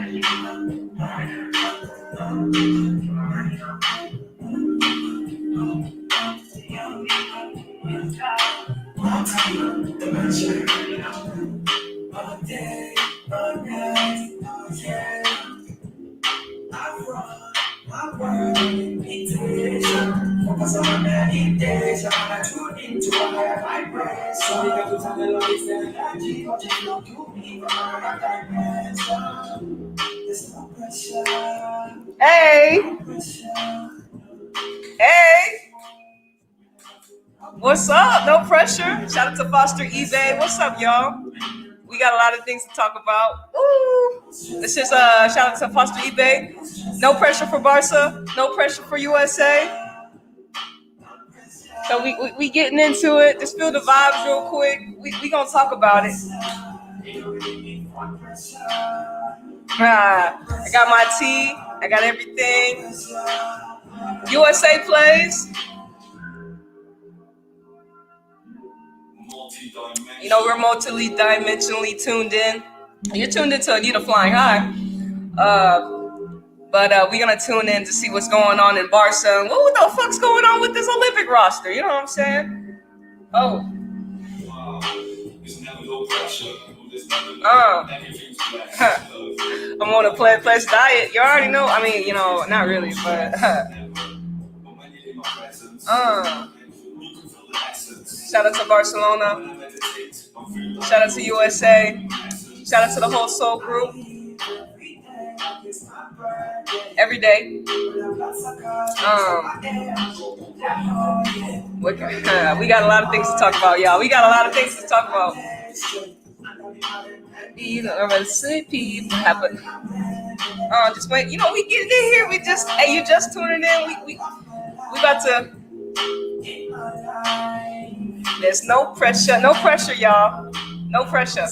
Hey, hey, what's up? No pressure. Shout out to Foster eBay. What's up, y'all? We got a lot of things to talk about. Ooh. This is shout out to Foster eBay. No pressure for Barca. No pressure for USA. So we getting into it. Just feel the vibes real quick. We gonna talk about it. I got my tea. I got everything. USA plays. You know, we're multi-dimensionally tuned in. You're tuned into Anita Flying High. But we're going to tune in to see what's going on in Barca. What the fuck's going on with this Olympic roster? You know what I'm saying? Oh. I'm on a plant-based diet. You already know. I mean, you know, not really, but... Shout out to Barcelona. Shout out to USA. Shout out to the whole Soul group. Every day. We got a lot of things to talk about, y'all. We got a lot of things to talk about. You know, see people happen. Just wait. You know, we get in here. We just, hey, you just tuning in. We about to. There's no pressure. No pressure, y'all. No pressure.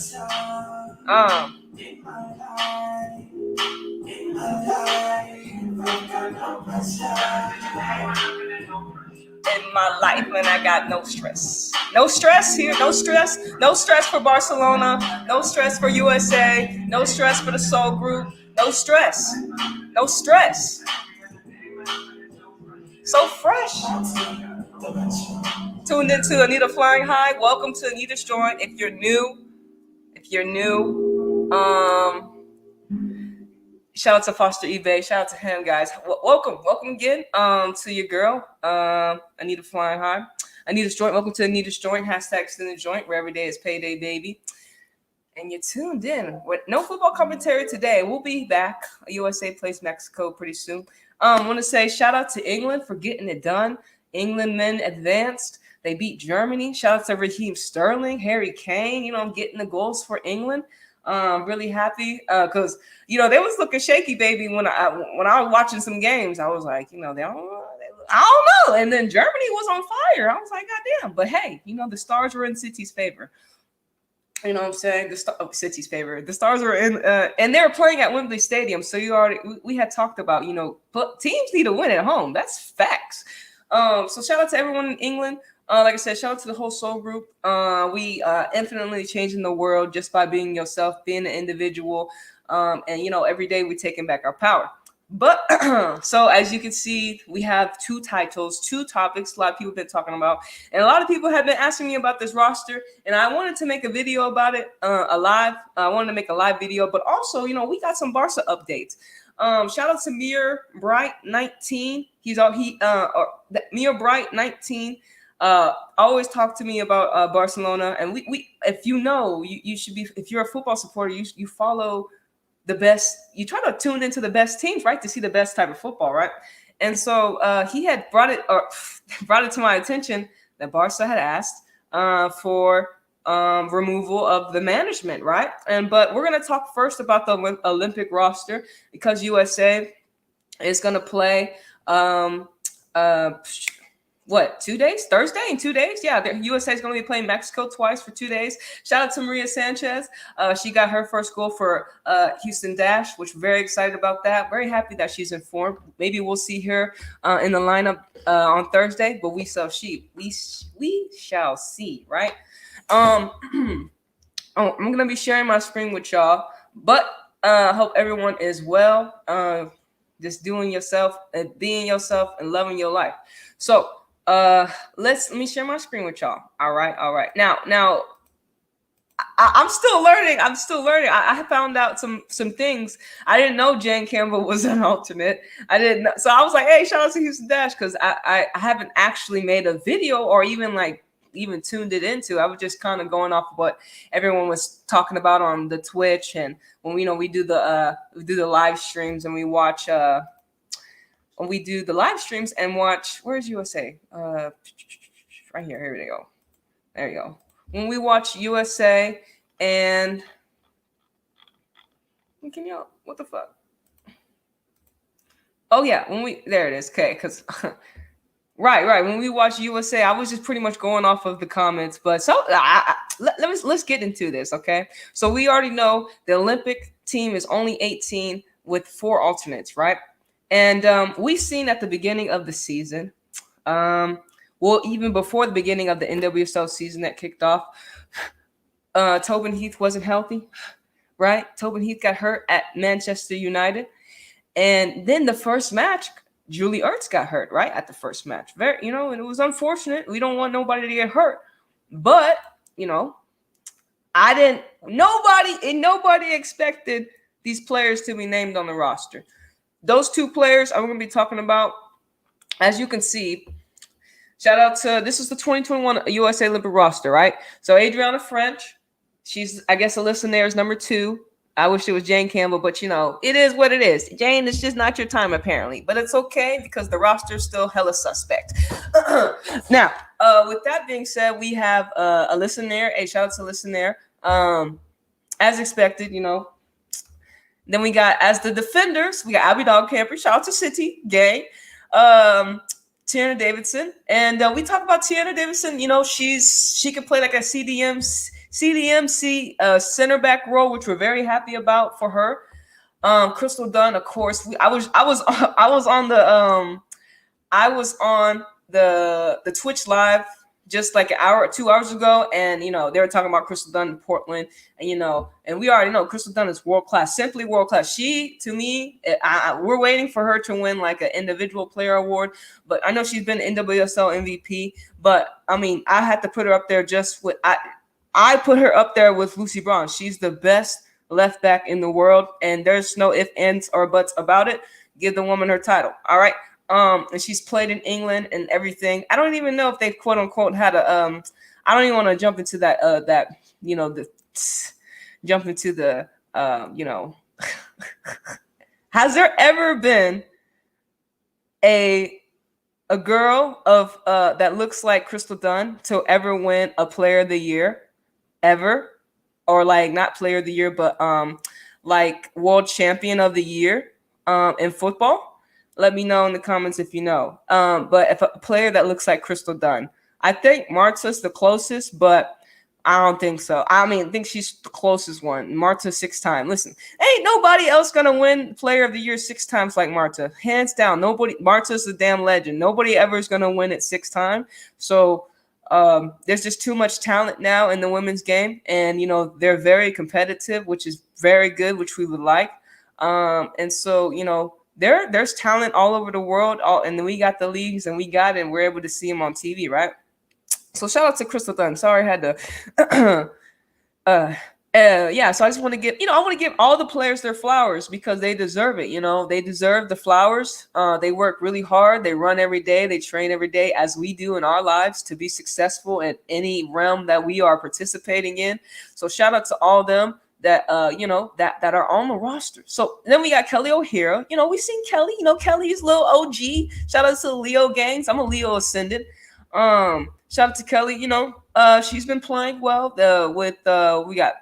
In my life, and I got no stress. No stress here. No stress. No stress for Barcelona. No stress for USA. No stress for the Soul group. No stress. No stress. So fresh. Tuned into Anita Flying High. Welcome to Anita's Joint. If you're new, shout out to Foster eBay. Shout out to him, guys. Welcome again to your girl, Anita Flying High. Anita's Joint. Welcome to Anita's Joint. #extended joint, where every day is payday, baby. And you're tuned in with no football commentary today. We'll be back. USA plays Mexico pretty soon. I want to say shout out to England for getting it done. England men advanced. They beat Germany. Shout out to Raheem Sterling, Harry Kane. You know, I'm getting the goals for England. Really happy because you know they was looking shaky, baby. When I was watching some games, I was like, you know, I don't know. And then Germany was on fire. I was like, goddamn. But hey, you know, the stars were in City's favor. You know what I'm saying? City's favor. The stars were in, and they were playing at Wembley Stadium. So we had talked about, you know, teams need to win at home. That's facts. So shout out to everyone in England. Like I said, shout out to the whole Soul group. We infinitely changing the world just by being yourself, being an individual. And, you know, every day we're taking back our power. But so as you can see, we have two titles, two topics a lot of people have been talking about. And a lot of people have been asking me about this roster. And I wanted to make a video about it, I wanted to make a live video. But also, you know, we got some Barca updates. Shout out to Mir Bright 19. Mir Bright 19. Always talk to me about Barcelona. And we if you know, you should be, if you're a football supporter, you follow the best, you try to tune into the best teams, right? To see the best type of football, right? And so he had brought it to my attention that Barca had asked for removal of the management, right? But we're going to talk first about the Olympic roster because USA is going to play 2 days? Thursday in 2 days? Yeah, the USA is going to be playing Mexico twice for 2 days. Shout out to Maria Sanchez. She got her first goal for Houston Dash, which we're very excited about that. Very happy that she's in form. Maybe we'll see her in the lineup on Thursday, but we shall see, right? I'm going to be sharing my screen with y'all, but Hope everyone is well. Just doing yourself and being yourself and loving your life. So let me share my screen with y'all. All right. Now I'm still learning. I found out some things. I didn't know Jane Campbell was an alternate. I didn't know. So I was like, hey, shout out to Houston Dash, because I haven't actually made a video or even tuned it into. I was just kind of going off of what everyone was talking about on the Twitch, and when we do the live streams and we watch when we do the live streams and watch, where's USA? Right here. Here we go. There you go. When we watch USA and can y'all, what the fuck? Oh yeah, there it is. Okay, because right. When we watch USA, I was just pretty much going off of the comments. But so let's get into this, okay? So we already know the Olympic team is only 18 with 4 alternates, right? And we've seen at the beginning of the season, well, even before the beginning of the NWSL season that kicked off, Tobin Heath wasn't healthy, right? Tobin Heath got hurt at Manchester United. And then the first match, Julie Ertz got hurt, right? At the first match. And it was unfortunate. We don't want nobody to get hurt. But, nobody expected these players to be named on the roster. Those 2 players I'm going to be talking about, as you can see. Shout out to, this is the 2021 USA Olympic roster, right? So Adriana French, she's, I guess, Alyssa Nair's number 2. I wish it was Jane Campbell, but it is what it is. Jane, it's just not your time apparently, but it's okay because the roster is still hella suspect. Now, with that being said, we have Alyssa Nair. Hey, shout out to Alyssa Nair. As expected, Then we got, as the defenders, we got Abby Dog Camper. Shout out to City gang. Tiana Davidson, and we talk about Tiana Davidson. She can play like a CDMC center back role, which we're very happy about for her. Crystal Dunn, of course. I was on the Twitch live just like an hour or 2 hours ago, and they were talking about Crystal Dunn in Portland, and we already know Crystal Dunn is world class, simply world class. She, to me, we're waiting for her to win like an individual player award, but I know she's been NWSL MVP. But I mean, I had to put her up there just with I put her up there with Lucy Braun. She's the best left back in the world, and there's no ifs, ands, or buts about it. Give the woman her title. All right. And she's played in England and everything. I don't even know if they've quote unquote had a I don't even want to jump into that has there ever been a girl of that looks like Crystal Dunn to ever win a player of the year ever? Or like not player of the year, but like world champion of the year in football? Let me know in the comments if you know. But if a player that looks like Crystal Dunn, I think Marta's the closest, but I don't think so. I think she's the closest one. Marta 6 times. Listen, ain't nobody else gonna win Player of the Year 6 times like Marta. Hands down, nobody. Marta's a damn legend. Nobody ever is gonna win it 6 times. So there's just too much talent now in the women's game, and they're very competitive, which is very good, which we would like. And so there's talent all over the world, and then we got the leagues, and we're able to see them on TV, right? So shout out to Crystal Dunn. Sorry, I had to. So I just want to give, I want to give all the players their flowers because they deserve it. They deserve the flowers. They work really hard. They run every day. They train every day, as we do in our lives, to be successful in any realm that we are participating in. So shout out to all of them that that are on the roster. So then we got Kelly O'Hara. We seen Kelly. Kelly's little OG. Shout out to the Leo gangs. I'm a Leo ascendant. Shout out to Kelly. She's been playing well. We got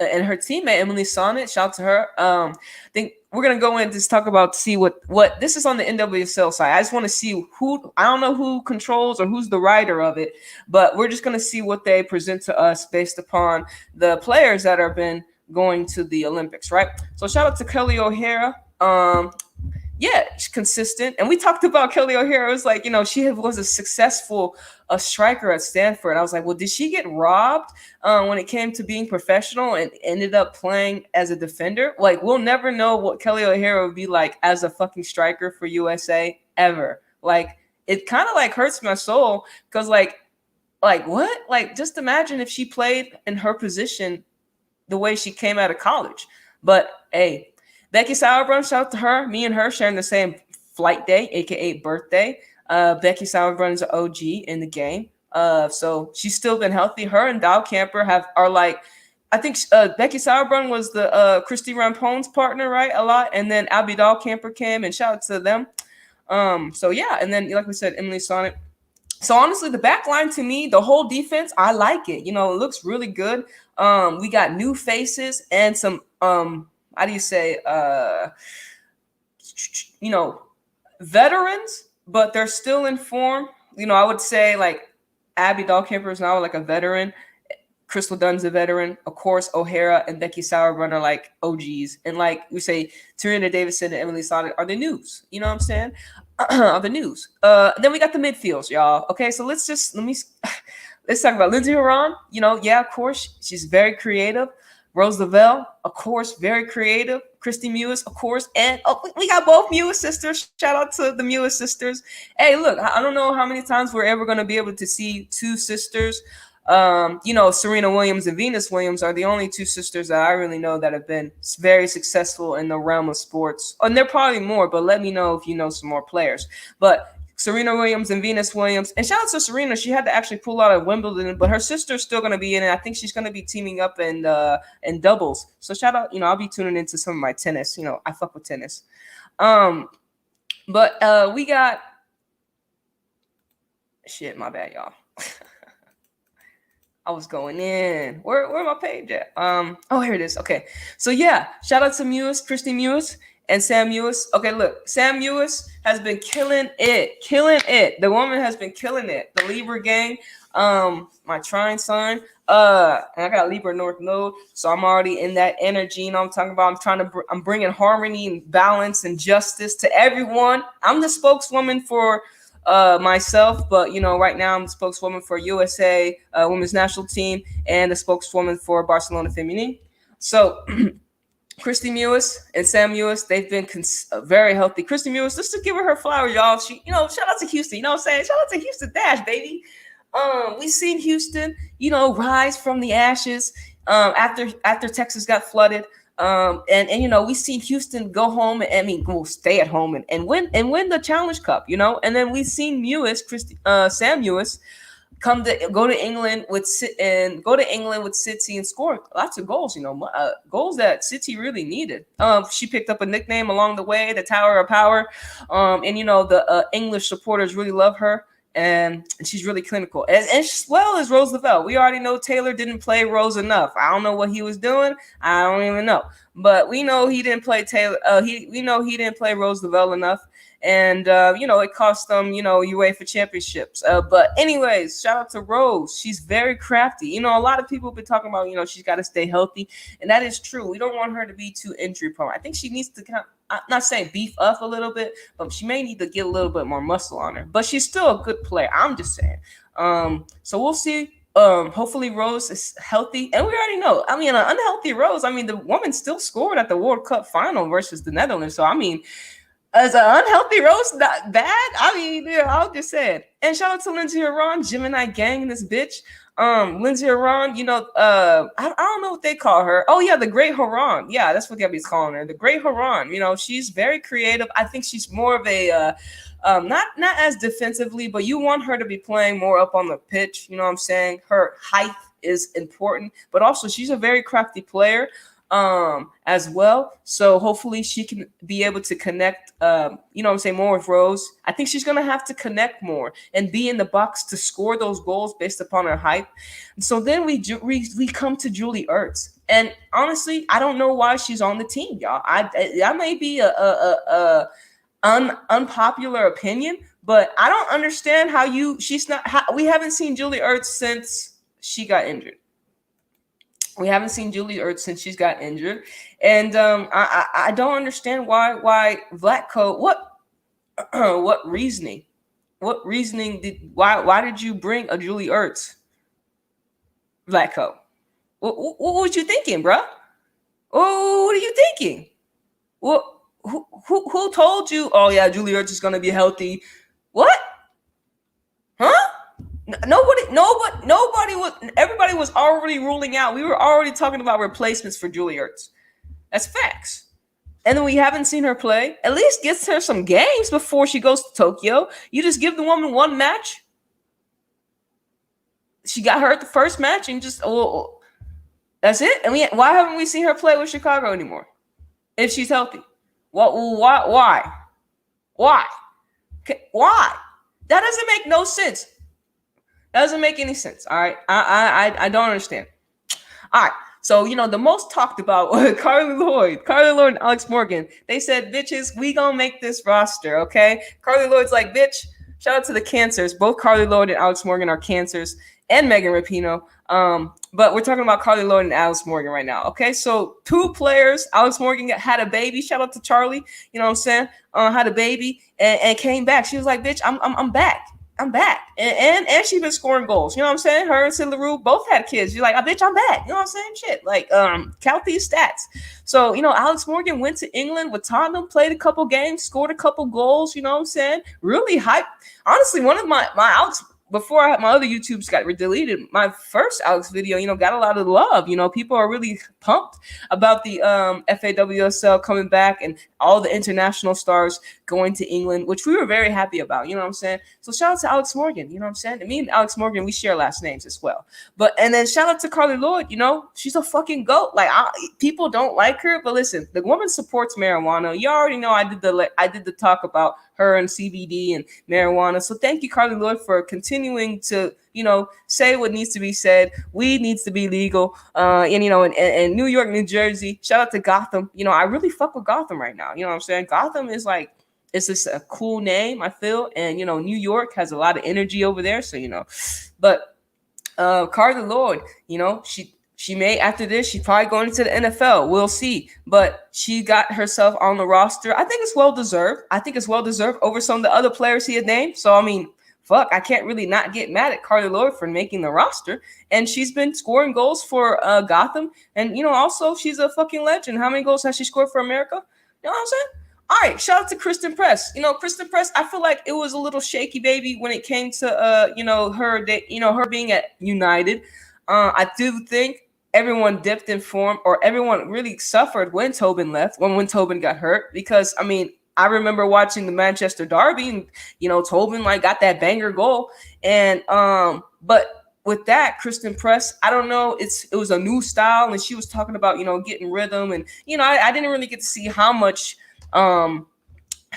and her teammate Emily Sonnet. Shout out to her. I think we're gonna go in and just talk about, see what this is on the NWSL side. I just want to see who, I don't know who controls or who's the writer of it, but we're just gonna see what they present to us based upon the players that have been going to the Olympics, right? So shout out to Kelly O'Hara. yeah, she's consistent. And we talked about Kelly O'Hara. It was like, she was a successful striker at Stanford. I was like, well, did she get robbed when it came to being professional and ended up playing as a defender? Like, we'll never know what Kelly O'Hara would be like as a fucking striker for USA ever. Like, it kind of like hurts my soul because like what? Like, just imagine if she played in her position the way she came out of college. But hey, Becky Sauerbrunn, shout out to her. Me and her sharing the same flight day, aka birthday. Becky Sauerbrunn is an OG in the game. So she's still been healthy. Her and Dow Camper are like, I think Becky Sauerbrunn was the Christy Rampone's partner, right? A lot, and then Abby Doll Camper came, and shout out to them. So yeah, and then like we said, Emily Sonnet. So honestly, the back line to me, the whole defense, I like it. It looks really good. We got new faces and some how do you say veterans, but they're still in form. I would say like Abby Dahlkemper is now like a veteran. Crystal Dunn's a veteran. Of course, O'Hara and Becky Sauerbrunn are like OGs. And like we say, Serena Davidson and Emily Sonnet are the news. You know what I'm saying? Are the news. Then we got the midfields, y'all. Okay, so let's talk about Lindsay Horan. Yeah, of course, she's very creative. Rose Lavelle, of course, very creative. Christy Mewis, of course. And we got both Mewis sisters. Shout out to the Mewis sisters. Hey, look, I don't know how many times we're ever going to be able to see two sisters. Serena Williams and Venus Williams are the only two sisters that I really know that have been very successful in the realm of sports. And there are probably more, but let me know if you know some more players. But Serena Williams and Venus Williams, and shout out to Serena. She had to actually pull out of Wimbledon, but her sister's still going to be in it. I think she's going to be teaming up in doubles. So shout out, I'll be tuning into some of my tennis. I fuck with tennis. But we got shit. My bad, y'all. I was going in. Where my page at? Oh, here it is. Okay. So yeah, shout out to Mewis, Christy Mewis, and Sam Mewis. Okay, look, Sam Mewis has been killing it. The woman has been killing it. The Libra gang, my trine sign. And I got Libra North Node, so I'm already in that energy. I'm talking about. I'm bringing harmony and balance and justice to everyone. I'm the spokeswoman for myself, but right now I'm the spokeswoman for USA women's national team and the spokeswoman for Barcelona Femenil. So Christy Mewis and Sam Mewis, they've been very healthy. Christy Mewis, just to give her flowers, y'all. She, shout out to Houston. You know what I'm saying? Shout out to Houston Dash, baby. We've seen Houston, rise from the ashes after Texas got flooded. And we've seen Houston go home stay at home and win the Challenge Cup, and then we've seen Sam Mewis go to England with City and score lots of goals, goals that City really needed. She picked up a nickname along the way, the Tower of Power, and the English supporters really love her. And she's really clinical, as well as Rose Lavelle. We already know Taylor didn't play Rose enough. I don't know what he was doing. I don't even know, but we know he didn't play Taylor. We know he didn't play Rose Lavelle enough, and it cost them UEFA championships. But anyways, shout out to Rose. She's very crafty. A lot of people have been talking about she's got to stay healthy, and that is true. We don't want her to be too injury prone. I think she needs to I'm not saying beef up a little bit, but she may need to get a little bit more muscle on her. But she's still a good player. I'm just saying. So we'll see. Hopefully Rose is healthy. And we already know. An unhealthy Rose, the woman still scored at the World Cup final versus the Netherlands. So, as an unhealthy Rose, not bad. I'll just say it. And shout out to Lindsay Horan, Gemini gang in this bitch. Lindsay Horan, I don't know what they call her. Oh yeah, the Great Horan. Yeah, that's what Gabby's calling her. The Great Horan. She's very creative. I think she's more of a not as defensively, but you want her to be playing more up on the pitch. You know what I'm saying? Her height is important, but also she's a very crafty player as well. So hopefully she can be able to connect, more with Rose. I think she's going to have to connect more and be in the box to score those goals based upon her height. And so then we come to Julie Ertz. And honestly, I don't know why she's on the team, y'all. That may be a unpopular opinion, but I don't understand we haven't seen Julie Ertz since she got injured. We haven't seen Julie Ertz since she's got injured, and I don't understand why Vlatko. What reasoning? What reasoning did why did you bring a Julie Ertz, Vlatko? What was you thinking, bruh? Oh, what are you thinking? What? Who told you? Oh yeah, Julie Ertz is gonna be healthy. What? Huh? Nobody was. Everybody was already ruling out. We were already talking about replacements for Julie Ertz. That's facts. And then we haven't seen her play. At least gets her some games before she goes to Tokyo. You just give the woman one match. She got hurt the first match and just that's it. And why haven't we seen her play with Chicago anymore? If she's healthy, why? Why? Why? That doesn't make no sense. That doesn't make any sense. All right, I don't understand. All right. So, the most talked about was Carly Lloyd and Alex Morgan. They said, bitches, we gonna make this roster, okay? Carly Lloyd's like, bitch, shout out to the cancers. Both Carly Lloyd and Alex Morgan are cancers, and Megan Rapinoe. But we're talking about Carly Lloyd and Alex Morgan right now, okay? So 2 players, Alex Morgan had a baby. Shout out to Charlie, you know what I'm saying? Had a baby and came back. She was like, bitch, I'm back. I'm back. And she's been scoring goals. You know what I'm saying? Her and Sid LaRue both had kids. You're like, oh, bitch, I'm back. You know what I'm saying? Shit. Like, count these stats. So, Alex Morgan went to England with Tottenham, played a couple games, scored a couple goals. You know what I'm saying? Really hype. Honestly, one of my Alex, before my other YouTubes got deleted, my first Alex video, got a lot of love. People are really pumped about the FAWSL coming back and all the international stars going to England, which we were very happy about. You know what I'm saying? So shout out to Alex Morgan. You know what I'm saying? And me and Alex Morgan, we share last names as well. And then shout out to Carly Lloyd. She's a fucking goat. Like, people don't like her, but listen, the woman supports marijuana. You already know I did the talk about her and CBD and marijuana. So thank you, Carly Lloyd, for continuing to, say what needs to be said. Weed needs to be legal. And New York, New Jersey. Shout out to Gotham. I really fuck with Gotham right now. You know what I'm saying? Gotham is like, it's just a cool name, I feel. And, New York has a lot of energy over there. So, but Carly Lloyd, she may, after this, she's probably going into the NFL. We'll see. But she got herself on the roster. I think it's well-deserved. Over some of the other players he had named. So, I mean, fuck, I can't really not get mad at Carly Lloyd for making the roster. And she's been scoring goals for Gotham. And, also, she's a fucking legend. How many goals has she scored for America? You know what I'm saying? All right, shout out to Kristen Press. Kristen Press, I feel like it was a little shaky, baby, when it came to, her being at United. I do think everyone dipped in form, or everyone really suffered when Tobin left, when Tobin got hurt. Because, I mean, I remember watching the Manchester Derby, and, Tobin, got that banger goal. And, but with that, Kristen Press, I don't know, it was a new style, and she was talking about, getting rhythm. And, I didn't really get to see how much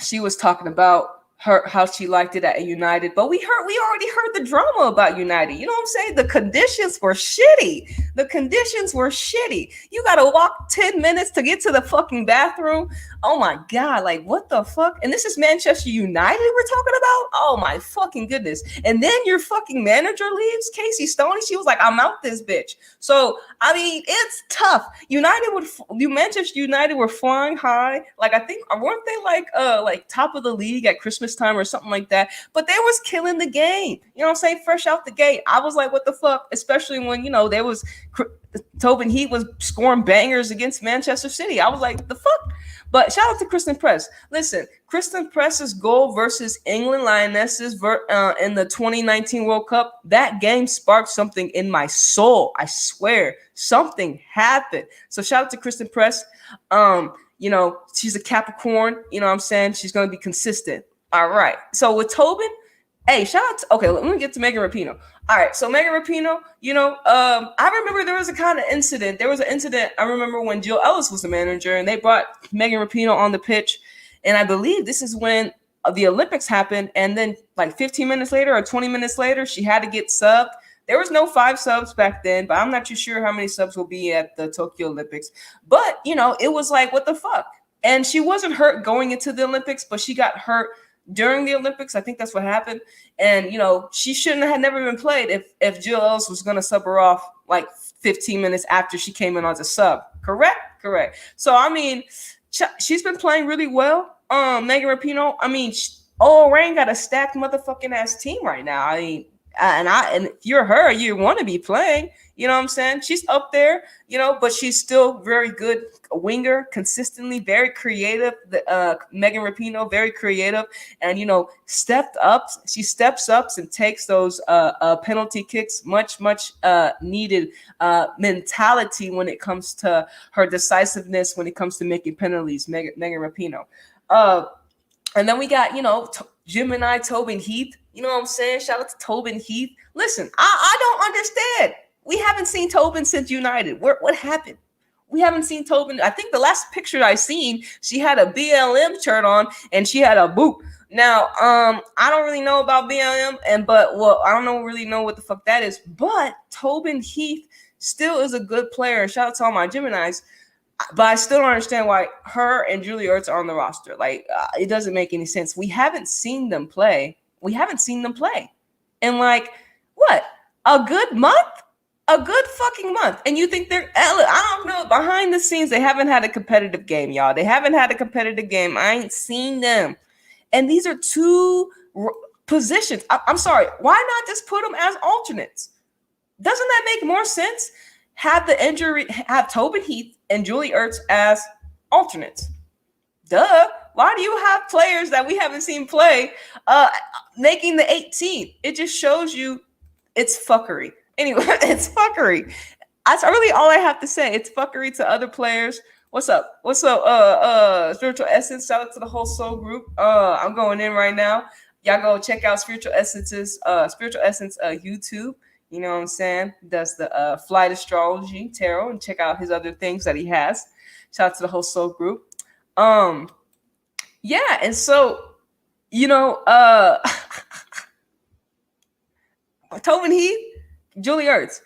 she was talking about how she liked it at United, but we already heard the drama about United. You know what I'm saying? The conditions were shitty. You gotta walk 10 minutes to get to the fucking bathroom. Oh my God, like what the fuck? And this is Manchester United we're talking about? Oh my fucking goodness. And then your fucking manager leaves, Casey Stoney. She was like, I'm out this bitch. So, I mean, it's tough. Manchester United were flying high. Like, I think, weren't they like top of the league at Christmas time or something like that? But they was killing the game. You know what I'm saying? Fresh out the gate. I was like, what the fuck? Especially when, there was Tobin Heat was scoring bangers against Manchester City. I was like, the fuck? But shout out to Kristen Press. Listen, Kristen Press's goal versus England Lionesses in the 2019 World Cup, that game sparked something in my soul. I swear, something happened. So shout out to Kristen Press. She's a Capricorn. You know what I'm saying? She's going to be consistent. All right. So with Tobin, hey, shout out to, okay, let me get to Megan Rapinoe. All right, so Megan Rapinoe, I remember there was a kind of incident. There was an incident, I remember when Jill Ellis was the manager, and they brought Megan Rapinoe on the pitch, and I believe this is when the Olympics happened, and then like 15 minutes later or 20 minutes later, she had to get subbed. There was no 5 subs back then, but I'm not too sure how many subs will be at the Tokyo Olympics. But, it was like, what the fuck? And she wasn't hurt going into the Olympics, but she got hurt during the Olympics. I think that's what happened. And, she shouldn't have never been played if Jill Ellis was going to sub her off like 15 minutes after she came in as a sub. Correct. So I mean, she's been playing really well. Megan Rapinoe. I mean, Rain got a stacked motherfucking ass team right now. I mean, and if you're her, you want to be playing. You know what I'm saying? She's up there, but she's still very good winger, consistently very creative. Megan Rapinoe, very creative, and stepped up. She steps up and takes those penalty kicks. Much needed mentality when it comes to her decisiveness when it comes to making penalties. Megan Rapinoe. And then we got Gemini Tobin Heath. You know what I'm saying? Shout out to Tobin Heath. Listen, I don't understand. We haven't seen Tobin since United. What happened? We haven't seen Tobin. I think the last picture I seen, she had a BLM shirt on and she had a boot. Now, I don't really know about BLM, I don't really know what the fuck that is. But Tobin Heath still is a good player. Shout out to all my Geminis. But I still don't understand why her and Julie Ertz are on the roster. Like, it doesn't make any sense. We haven't seen them play. In like, what? A good month? A good fucking month. And you think I don't know. Behind the scenes, they haven't had a competitive game, y'all. They haven't had a competitive game. I ain't seen them. And these are two positions. I'm sorry. Why not just put them as alternates? Doesn't that make more sense? Have Tobin Heath and Julie Ertz as alternates. Duh. Why do you have players that we haven't seen play making the 18? It just shows you it's fuckery. Anyway, it's fuckery. That's really all I have to say. It's fuckery to other players. What's up? Spiritual Essence. Shout out to the whole soul group. I'm going in right now. Y'all go check out Spiritual Essence YouTube. You know what I'm saying? He does the Flight Astrology Tarot, and check out his other things that he has. Shout out to the whole soul group. Yeah, and so, Tobin Heath, Julie Ertz,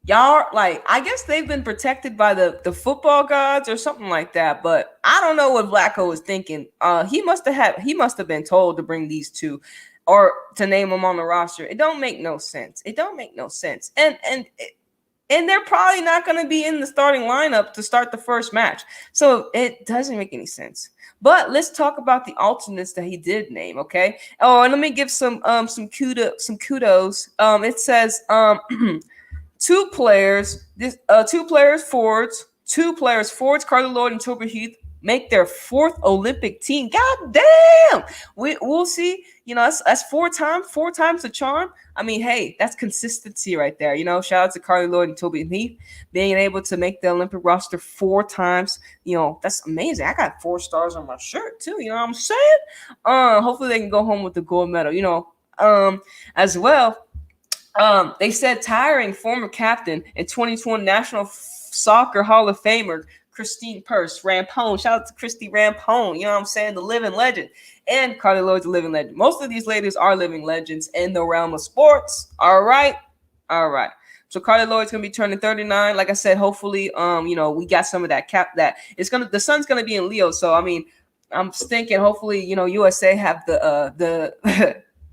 y'all, like, I guess they've been protected by the football gods or something like that, but I don't know what Vlatko was thinking. He must have been told to bring these two or to name them on the roster. It don't make no sense. And they're probably not going to be in the starting lineup to start the first match. So it doesn't make any sense. But let's talk about the alternates that he did name, okay? Oh, and let me give some kudos. It says two players forwards, Carly Lloyd and Tobin Heath, make their fourth Olympic team. God damn! We'll see. That's four times the charm. I mean, hey, that's consistency right there. Shout out to Carly Lloyd and Tobin Heath being able to make the Olympic roster 4 times. That's amazing. I got 4 stars on my shirt too. You know what I'm saying? Hopefully they can go home with the gold medal. As well. They said tiring former captain and 2020 National Soccer Hall of Famer Christine Rampone. Shout out to Christy Rampone. You know what I'm saying? The living legend. And Carly Lloyd's a living legend. Most of these ladies are living legends in the realm of sports. All right. So Carly Lloyd's gonna be turning 39. Like I said, hopefully, we got some of that that the sun's gonna be in Leo. So I mean, I'm thinking hopefully, USA have the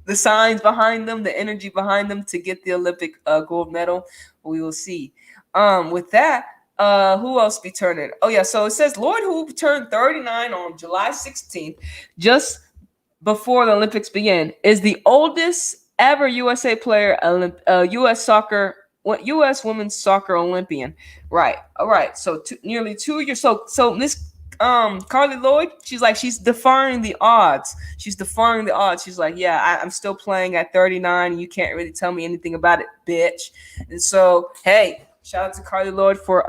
the signs behind them, the energy behind them to get the Olympic gold medal. We will see. With that. Who else be turning? Oh, yeah. So it says Lloyd, who turned 39 on July 16th, just before the Olympics began, is the oldest ever USA player, U.S. women's soccer Olympian. Right. All right. So nearly 2 years. So Miss Carly Lloyd, she's defying the odds. She's like, yeah, I'm still playing at 39. You can't really tell me anything about it, bitch. And so, hey. Shout out to Carly Lloyd for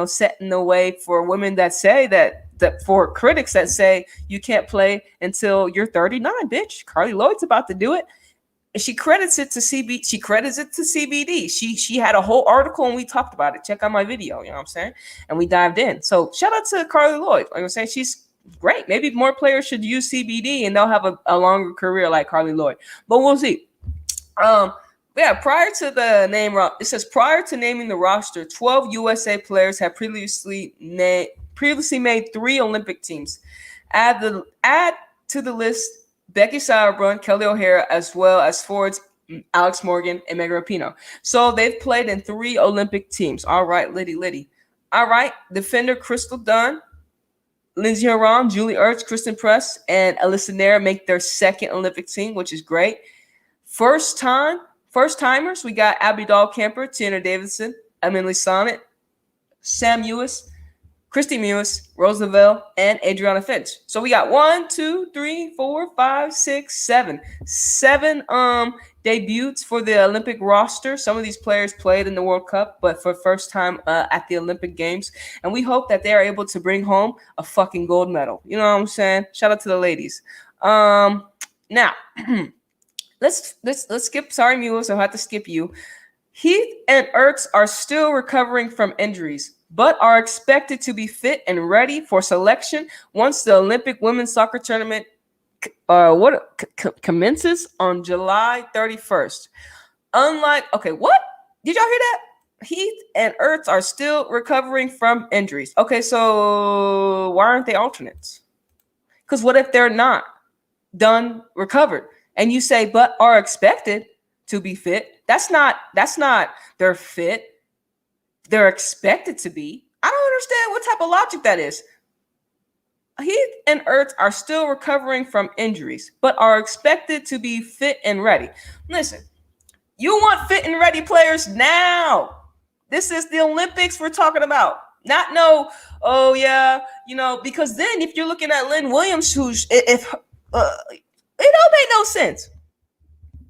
setting the way for women that say that for critics that say you can't play until you're 39, bitch. Carly Lloyd's about to do it. And she credits it to CBD. She had a whole article and we talked about it. Check out my video, you know what I'm saying? And we dived in. So shout out to Carly Lloyd. Like I'm saying, she's great. Maybe more players should use CBD and they'll have a longer career like Carly Lloyd. But we'll see. Yeah, prior to naming the roster, 12 USA players have previously made 3 Olympic teams. Add to the list Becky Sauerbrunn, Kelly O'Hara, as well as forwards Alex Morgan, and Megan Rapinoe. So they've played in 3 Olympic teams. All right, Liddy. All right, defender Crystal Dunn, Lindsey Horan, Julie Ertz, Kristen Press, and Alyssa Nair make their 2nd Olympic team, which is great. First timers, we got Abby Dahl-Kemper, Tiana Davidson, Emily Sonnet, Sam Ewis, Christy Mewis, Rose Lavelle, and Adriana Finch. So we got 1, 2, 3, 4, 5, 6, 7. 7 debuts for the Olympic roster. Some of these players played in the World Cup, but for first time at the Olympic Games. And we hope that they are able to bring home a fucking gold medal. You know what I'm saying? Shout out to the ladies. Now, let's skip. Sorry, Mewis, I'll have to skip you. Heath and Ertz are still recovering from injuries, but are expected to be fit and ready for selection once the Olympic women's soccer tournament commences on July 31st. What? Did y'all hear that? Heath and Ertz are still recovering from injuries. Okay, so why aren't they alternates? Because what if they're not done recovered? And you say, but are expected to be fit. That's not they're fit. They're expected to be. I don't understand what type of logic that is. Heath and Ertz are still recovering from injuries, but are expected to be fit and ready. Listen, you want fit and ready players now. This is the Olympics we're talking about. Not because then if you're looking at Lynn Williams, it don't make no sense.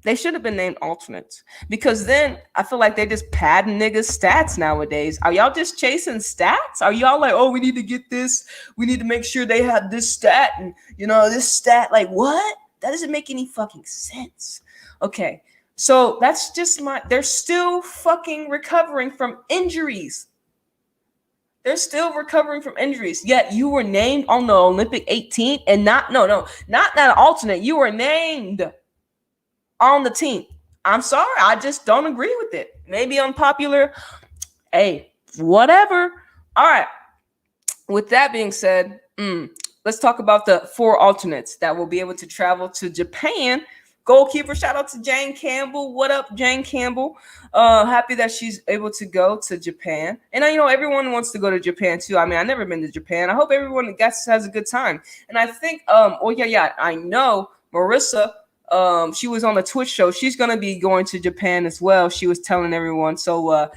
They should have been named alternates, because then I feel like they just padding niggas' stats nowadays. Are y'all just chasing stats? Are y'all like, oh, we need to get this. We need to make sure they have this stat and, this stat. Like, what? That doesn't make any fucking sense. Okay, so that's just they're still fucking recovering from injuries. They're still recovering from injuries. Yet you were named on the Olympic 18 and not an alternate. You were named on the team. I'm sorry, I just don't agree with it. Maybe unpopular. Hey, whatever. All right. With that being said, let's talk about the 4 alternates that will be able to travel to Japan. Goalkeeper, shout out to Jane Campbell. What up, Jane Campbell? Happy that she's able to go to Japan. And everyone wants to go to Japan too. I mean, I've never been to Japan. I hope everyone has a good time. And I think, I know Marissa. She was on the Twitch show. She's gonna be going to Japan as well. She was telling everyone. So,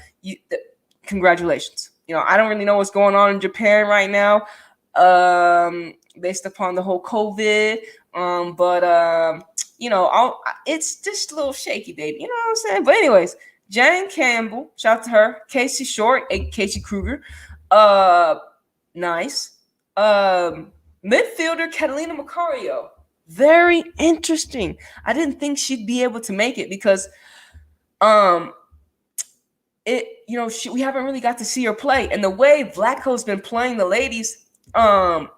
congratulations. I don't really know what's going on in Japan right now, based upon the whole COVID. It's just a little shaky, baby. You know what I'm saying? But anyways, Jane Campbell, shout out to her. Casey Short, Casey Kruger, nice. Midfielder Catalina Macario. Very interesting. I didn't think she'd be able to make it because we haven't really got to see her play. And the way Vlatko's been playing the ladies, the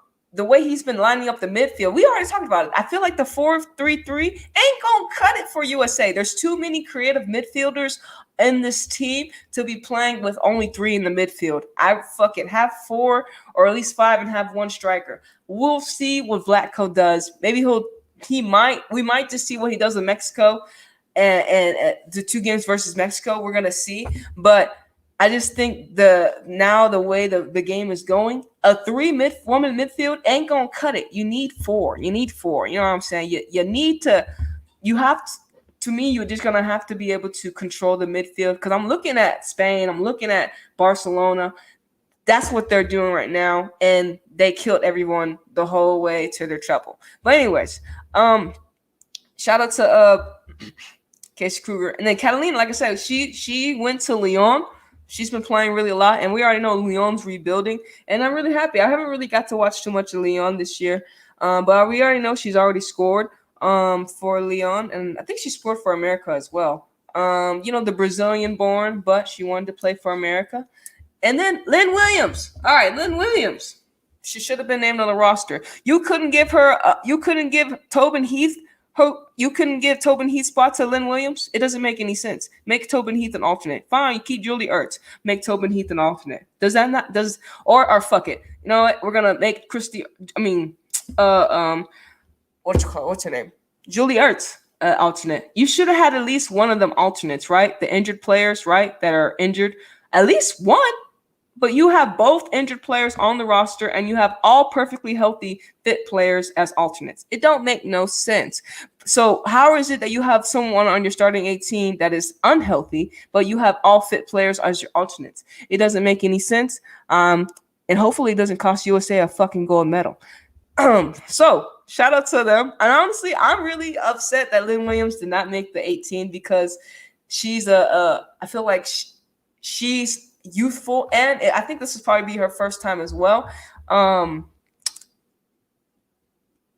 way he's been lining up the midfield, we already talked about it. I feel like the 4-3-3 ain't gonna cut it for USA. There's too many creative midfielders in this team to be playing with only 3 in the midfield. I fucking have 4 or at least 5 and have 1 striker. We'll see what Vlatko does. Maybe we might just see what he does in Mexico and the 2 games versus Mexico. We're gonna see, but I just think the way the game is going, a 3-woman midfield ain't gonna cut it. You need 4. You know what I'm saying? To me, you're just gonna have to be able to control the midfield, because I'm looking at Spain, I'm looking at Barcelona. That's what they're doing right now, and they killed everyone the whole way to their treble. But anyways, shout out to Casey Kruger, and then Catalina. Like I said, she went to Lyon. She's been playing really a lot, and we already know Lyon's rebuilding, and I'm really happy. I haven't really got to watch too much of Lyon this year, but we already know she's already scored for Lyon, and I think she scored for America as well. The Brazilian-born, but she wanted to play for America. And then Lynn Williams. All right, Lynn Williams. She should have been named on the roster. You couldn't give Tobin Heath spot to Lynn Williams. It doesn't make any sense. Make Tobin Heath an alternate. Fine, keep Julie Ertz. Make Tobin Heath an alternate. Or fuck it. You know what? We're gonna make What's her name? Julie Ertz alternate. You should have had at least one of them alternates, right? The injured players, right, that are injured. At least one. But you have both injured players on the roster, and you have all perfectly healthy, fit players as alternates. It don't make no sense. So how is it that you have someone on your starting 18 that is unhealthy, but you have all fit players as your alternates? It doesn't make any sense. And hopefully it doesn't cost USA a fucking gold medal. So shout out to them. And honestly, I'm really upset that Lynn Williams did not make the 18 because she's I feel like she's youthful, and I think this would probably be her first time as well. And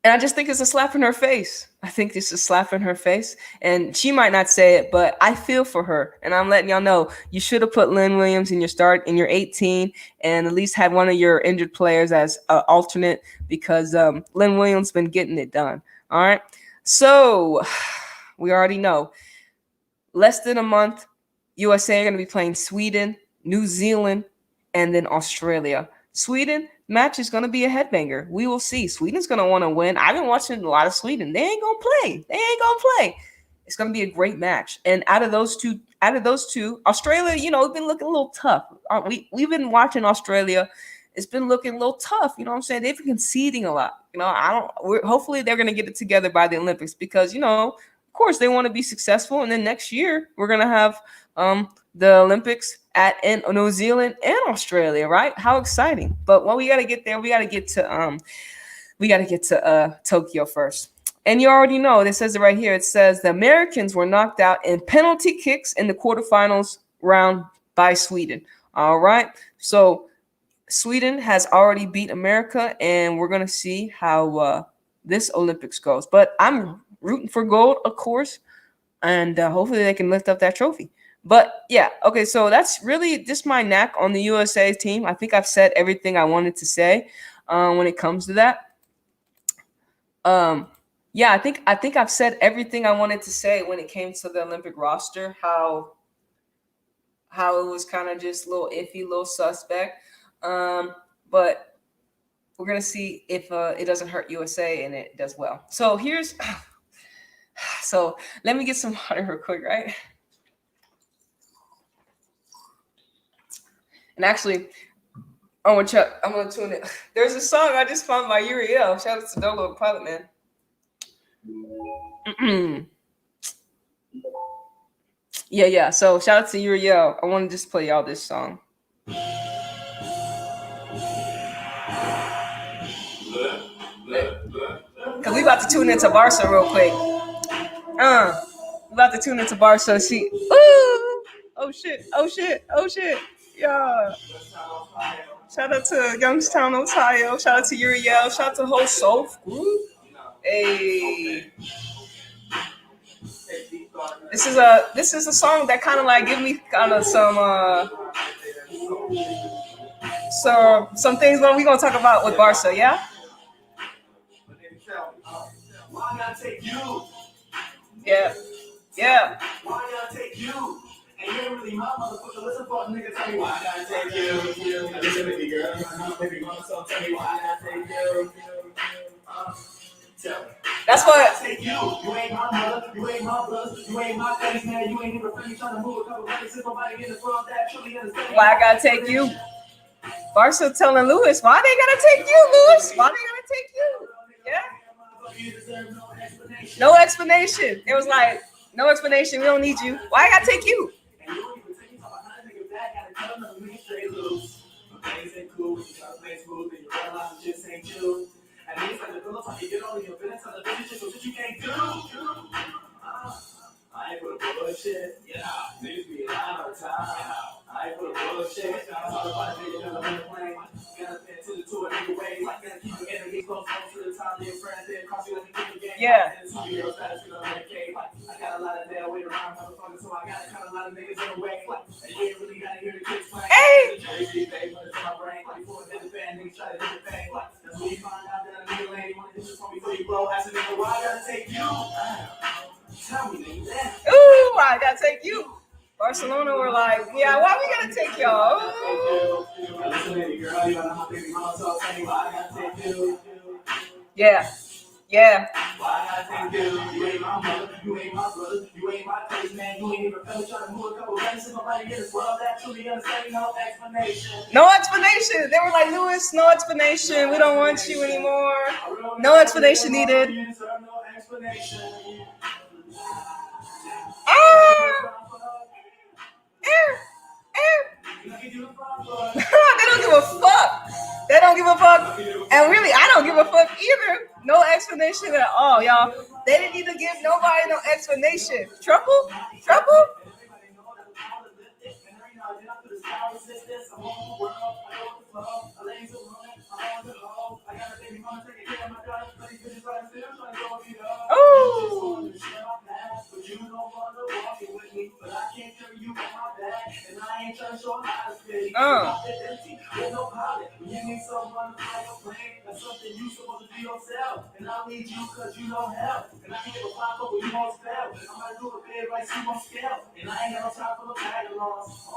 I just think it's a slap in her face. I think this is a slap in her face. And she might not say it, but I feel for her. And I'm letting y'all know, you should have put Lynn Williams in your 18 and at least had one of your injured players as an alternate, because Lynn Williams been getting it done. All right. So we already know. Less than a month, USA are going to be playing Sweden, New Zealand, and then Australia. Sweden match is going to be a headbanger. We will see. Sweden's going to want to win. I've been watching a lot of Sweden. They ain't going to play. It's going to be a great match. And out of those two, Australia, we've been looking a little tough. We've been watching Australia. It's been looking a little tough. You know what I'm saying? They've been conceding a lot. Hopefully they're going to get it together by the Olympics, because, of course they want to be successful. And then next year we're going to have the Olympics in New Zealand and Australia, right? How exciting! But when we got to get there, we got to get to Tokyo first. And you already know, it says it right here. It says the Americans were knocked out in penalty kicks in the quarterfinals round by Sweden. All right, so Sweden has already beat America, and we're gonna see how this Olympics goes. But I'm rooting for gold, of course, and hopefully they can lift up that trophy. But yeah, okay, so that's really just my knack on the USA team. I think I've said everything I wanted to say when it comes to that. Yeah, I think I've said everything I wanted to say when it came to the Olympic roster. How it was kind of just a little iffy, little suspect. But we're gonna see if it doesn't hurt USA and it does well. So so let me get some water real quick, right? And actually, I'm gonna tune it. There's a song I just found by Uriel. Shout out to Dolo Pilot Man. Yeah. So shout out to Uriel. I want to just play y'all this song. Cause we about to tune into Barca real quick. We about to tune into Barca. See. Ooh! Oh shit! Yeah. Shout out to Youngstown, Ohio. Shout out to Uriel. Shout out to whole Soul Group. Hey. This is a song that kind of like give me kind of some things when we gonna talk about with Barca, yeah? Yeah. Why not take you? And you ain't really my motherfucker. Listen for a nigga, tell me why I gotta take you. Listen to me, girl. Baby mama, so tell me why I gotta take you. Tell me. That's what. Take you. You ain't my mother. You ain't my brother. You ain't my face, man. You ain't even friendly trying to move a couple records. If nobody in the front that truly understands. Why I gotta take you? Barca telling Lewis, why they gotta take you, Lewis? Why they gotta take you? Yeah. No explanation. It was like, no explanation. We don't need you. Why I gotta take you? I ain't for the bullshit. Yeah, niggas be lying all the time. I ain't for the bullshit. I'm all about a nigga that I'm playing. Gotta pay attention to a nigga way. Gotta keep your energy close to the time of your friends. Then cross you like a game. Yeah. I got a lot of dead weight around motherfuckers, so I got a lot of niggas in the way. And you ain't really gotta hear the kids play. Hey! That's when you find out that a nigga lady wanna hit this one before you blow. Ask a nigga, why I gotta take you? Tell me that. Ooh, I gotta take you. Barcelona were like, yeah, why we gotta take y'all? Yeah. Why I thank you? You ain't my mother, you ain't my brother, you ain't my place, man. You ain't even felt trying to move a couple rings in nobody in this world that truly understand. No explanation. No explanation. They were like, Lewis, no explanation. We don't want you anymore. No explanation needed. No explanation. They don't give a fuck. They don't give a fuck. And really, I don't give a fuck either. No explanation at all, y'all. They didn't even give nobody no explanation. Trouble? Trouble? Oh.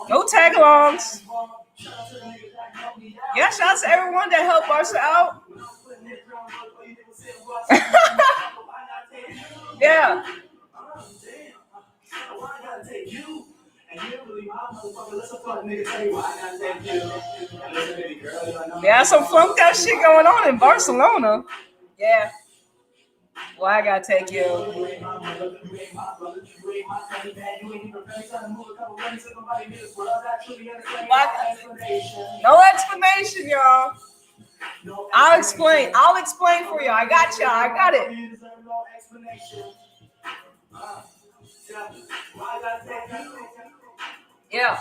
No tag-alongs. Yeah, shout out to everyone that helped Barca out. Yeah. Yeah, some flunked out shit going on in Barcelona. Yeah. Why I gotta take you? No explanation, y'all. I'll explain. I'll explain for you. I got you. I got it. Yeah.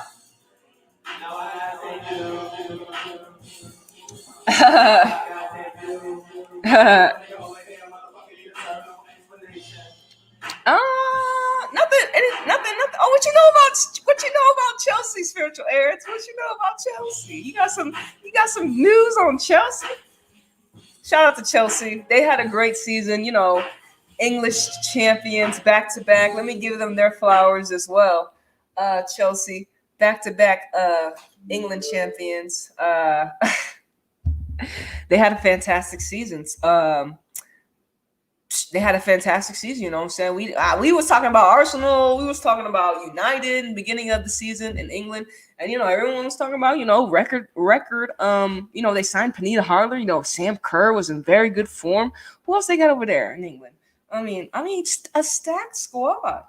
Nothing. Oh, what you know about Chelsea, spiritual Aries? What you know about Chelsea? You got some news on Chelsea? Shout out to Chelsea. They had a great season, English champions back to back. Let me give them their flowers as well. Chelsea, back to back England champions. They had a fantastic season. They had a fantastic season, you know what I'm saying? We was talking about Arsenal, we was talking about United in the beginning of the season in England, and everyone was talking about record. They signed Panita Harler. Sam Kerr was in very good form. Who else they got over there in England? I mean, a stacked squad.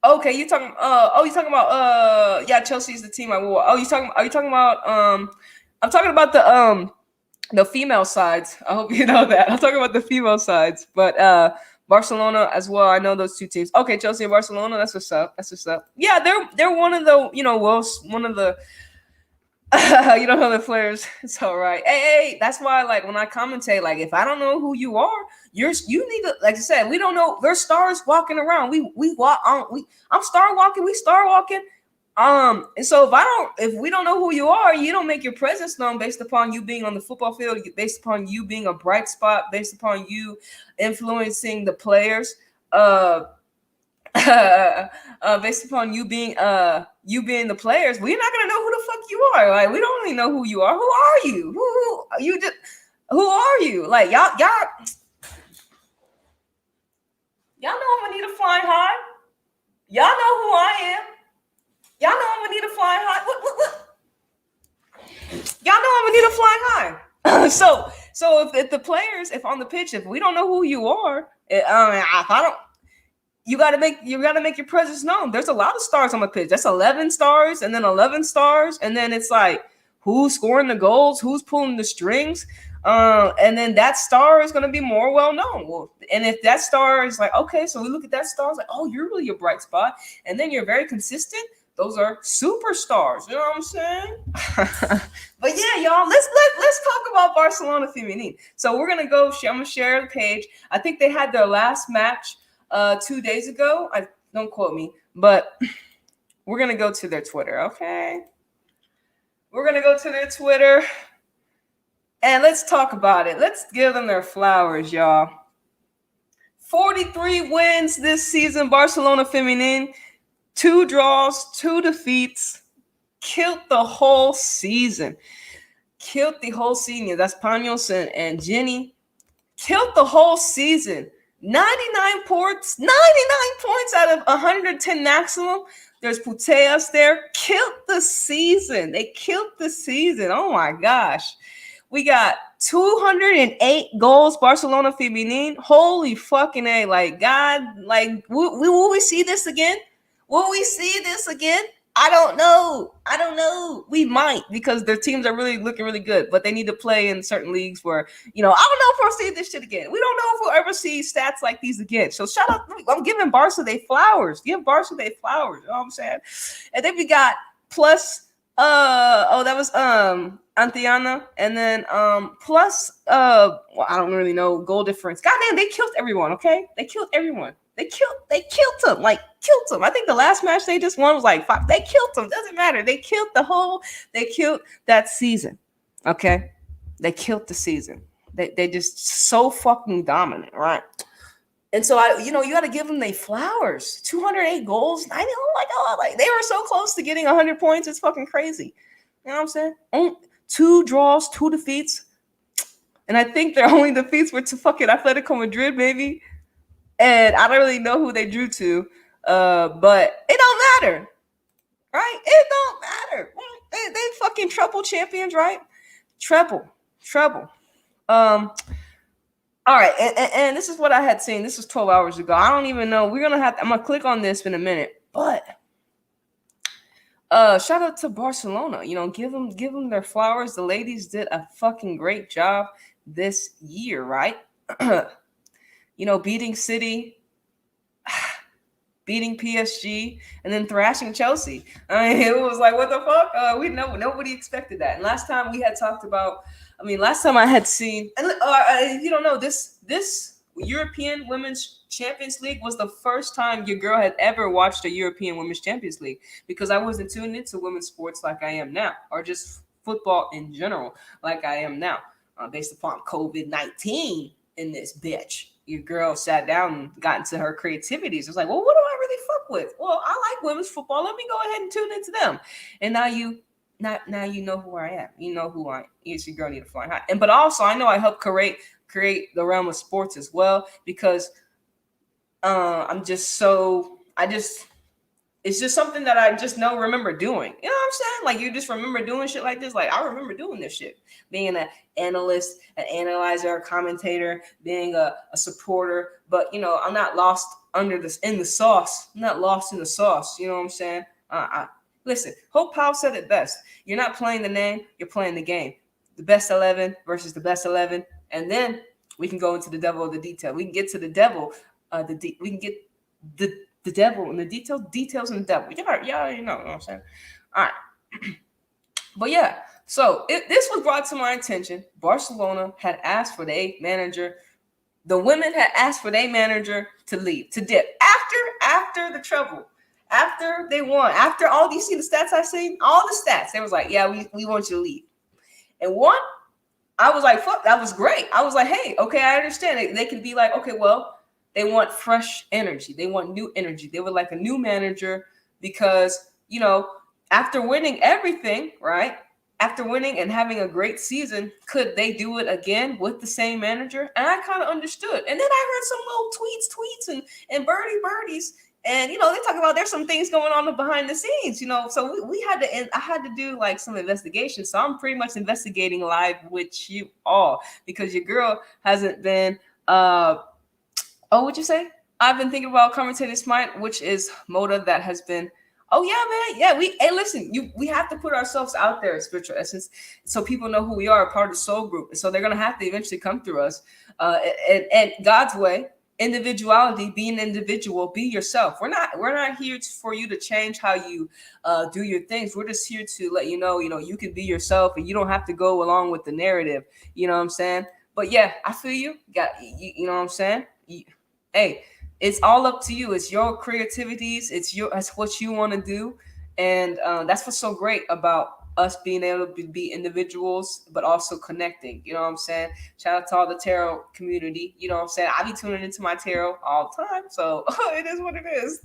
Okay, you talking? You talking about? Yeah, Chelsea's the team I will. Oh, you talking? Are you talking about? I'm talking about the female sides. I hope you know that. I'm talking about the female sides, but Barcelona as well. I know those two teams. Okay, Chelsea and Barcelona. That's what's up. Yeah, they're one of the one of the the players. It's all right. Hey, that's why when I commentate, if I don't know who you are, you need to, like I said, we don't know. There's stars walking around. We walk on. I'm star walking. We star walking. And so if we don't know who you are, you don't make your presence known based upon you being on the football field, based upon you being a bright spot, based upon you influencing the players, based upon you being the players. We're not gonna know who the fuck you are. We don't really know who you are. Who are you? Who are you? Y'all know I'm gonna need a flying high. Y'all know who I am. Y'all know I'm gonna need a flying high. What? Y'all know I'm gonna need a flying high. So if the players, if on the pitch, if we don't know who you are, if I don't, you gotta make your presence known. There's a lot of stars on the pitch. That's 11 stars, and then 11 stars, and then it's who's scoring the goals, who's pulling the strings, and then that star is gonna be more well known. Well, and if that star is okay, so we look at that star, it's oh, you're really a bright spot, and then you're very consistent. Those are superstars. You know what I'm saying? But yeah, y'all, let's talk about Barcelona Femenil. So we're gonna go. I'm gonna share the page. I think they had their last match 2 days ago. Don't quote me, but we're gonna go to their Twitter. Okay, we're gonna go to their Twitter and let's talk about it. Let's give them their flowers, y'all. 43 wins this season, Barcelona Femenil. 2 draws, 2 defeats, killed the whole season. That's Panos and Jenny. killed the whole season. 99 points, 99 points out of 110 maximum. There's Puteas there. Killed the season. They killed the season. Oh my gosh. We got 208 goals, Barcelona Femenil. Holy fucking A. Like, God, like, will we see this again? Will we see this again? I don't know. We might, because their teams are really looking really good, but they need to play in certain leagues where, I don't know if we'll see this shit again. We don't know if we'll ever see stats like these again. So shout out, I'm giving Barca their flowers. Give Barca their flowers. You know what I'm saying? And then we got plus, that was Antiana, and then plus I don't really know goal difference. Goddamn, they killed everyone. Okay, they killed everyone. They killed them. Like, killed them. I think the last match they just won was like 5. They killed them. Doesn't matter. They killed that season. Okay, they killed the season. They just so fucking dominant, right? And so you got to give them their flowers. 208 goals. I know, my God, like, they were so close to getting 100 points. It's fucking crazy. You know what I'm saying? 2 draws, 2 defeats, and I think their only defeats were to fucking Atletico Madrid, maybe. And I don't really know who they drew to, but it don't matter, right? It don't matter. They fucking treble champions, right? Treble. All right, and this is what I had seen. This was 12 hours ago. I don't even know. I'm gonna click on this in a minute, but shout out to Barcelona. Give them their flowers. The ladies did a fucking great job this year, right? Beating City, beating PSG, and then thrashing Chelsea. I mean, it was like, what the fuck? Nobody expected that. And last time I had seen, and if you don't know, this European Women's Champions League was the first time your girl had ever watched a European Women's Champions League, because I wasn't tuned into women's sports like I am now, or just football in general like I am now, based upon COVID-19 in this bitch. Your girl sat down and got into her creativities. It's like, well, what do I really fuck with? Well, I like women's football. Let me go ahead and tune into them. And now you know who I am. You know who I am. It's your girl Need to Fly High. But also, I know I help create the realm of sports as well, because it's just something that I just remember doing. You know what I'm saying? Like, you just remember doing shit like this. Like, I remember doing this shit. Being an analyst, an analyzer, a commentator, being a supporter. But, I'm not lost in the sauce. I'm not lost in the sauce. You know what I'm saying? Listen, Hope Powell said it best. You're not playing the name, you're playing the game. The best 11 versus the best 11. And then we can go into the devil of the detail. We can get to the devil. We can get the devil and the details and the devil. Yeah, you know what I'm saying? All right. But yeah, so this was brought to my attention. Barcelona had asked for their manager. The women had asked for their manager to leave, to dip. After the trouble, after they won, after all these, see the stats I seen? All the stats. They was like, yeah, we want you to leave. And one, I was like, fuck, that was great. I was like, hey, okay, I understand. They can be like, okay, well, they want fresh energy. They want new energy. They would like a new manager because, after winning everything, right? After winning and having a great season, could they do it again with the same manager? And I kind of understood. And then I heard some little tweets and birdies. And, they talk about there's some things going on behind the scenes, So I had to do like some investigation. So I'm pretty much investigating live with you all, because your girl hasn't been, what'd you say? I've been thinking about commentating smart, which is moda that has been, oh yeah, man. Yeah, listen, we have to put ourselves out there, Spiritual Essence, so people know who we are, part of the soul group. And so they're going to have to eventually come through us. And God's way, individuality, be an individual, be yourself. We're not here for you to change how you do your things. We're just here to let you know, you can be yourself and you don't have to go along with the narrative. You know what I'm saying? But yeah, I feel you. You know what I'm saying? Hey, it's all up to you. It's your creativities. It's what you want to do. And that's what's so great about us being able to be individuals, but also connecting. You know what I'm saying? Shout out to all the tarot community. You know what I'm saying? I be tuning into my tarot all the time. So it is what it is.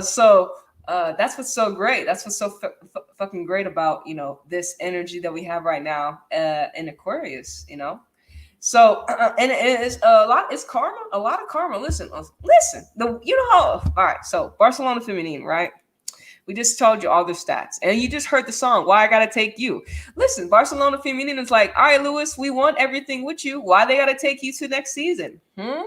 So that's what's so great. That's what's so fucking great about, this energy that we have right now in Aquarius, So and it's a lot. It's karma. A lot of karma. Listen. You know how. All right. So Barcelona Femenil, right? We just told you all the stats, and you just heard the song. Why I gotta take you? Listen, Barcelona Femenil is like, all right, Lewis, we want everything with you. Why they gotta take you to next season? Huh?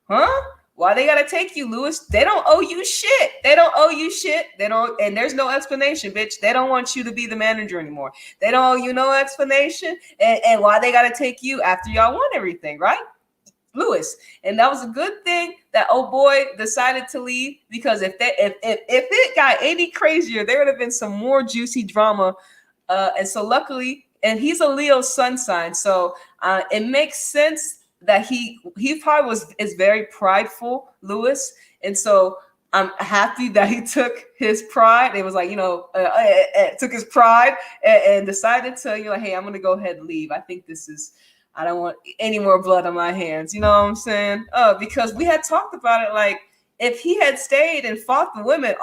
Huh? Why they gotta take you, Lewis? They don't owe you shit. They don't owe you shit. They don't, and there's no explanation, bitch. They don't want you to be the manager anymore. They don't owe you no explanation. And why they gotta take you after y'all won everything, right? Lewis. And that was a good thing that old boy decided to leave, because if it got any crazier, there would have been some more juicy drama. And so luckily, and he's a Leo sun sign, so it makes sense that he probably is very prideful, Lewis. And so I'm happy that he took his pride. It was like, took his pride and decided to, hey, I'm gonna go ahead and leave. I don't want any more blood on my hands. You know what I'm saying? Because we had talked about it. Like, if he had stayed and fought the women,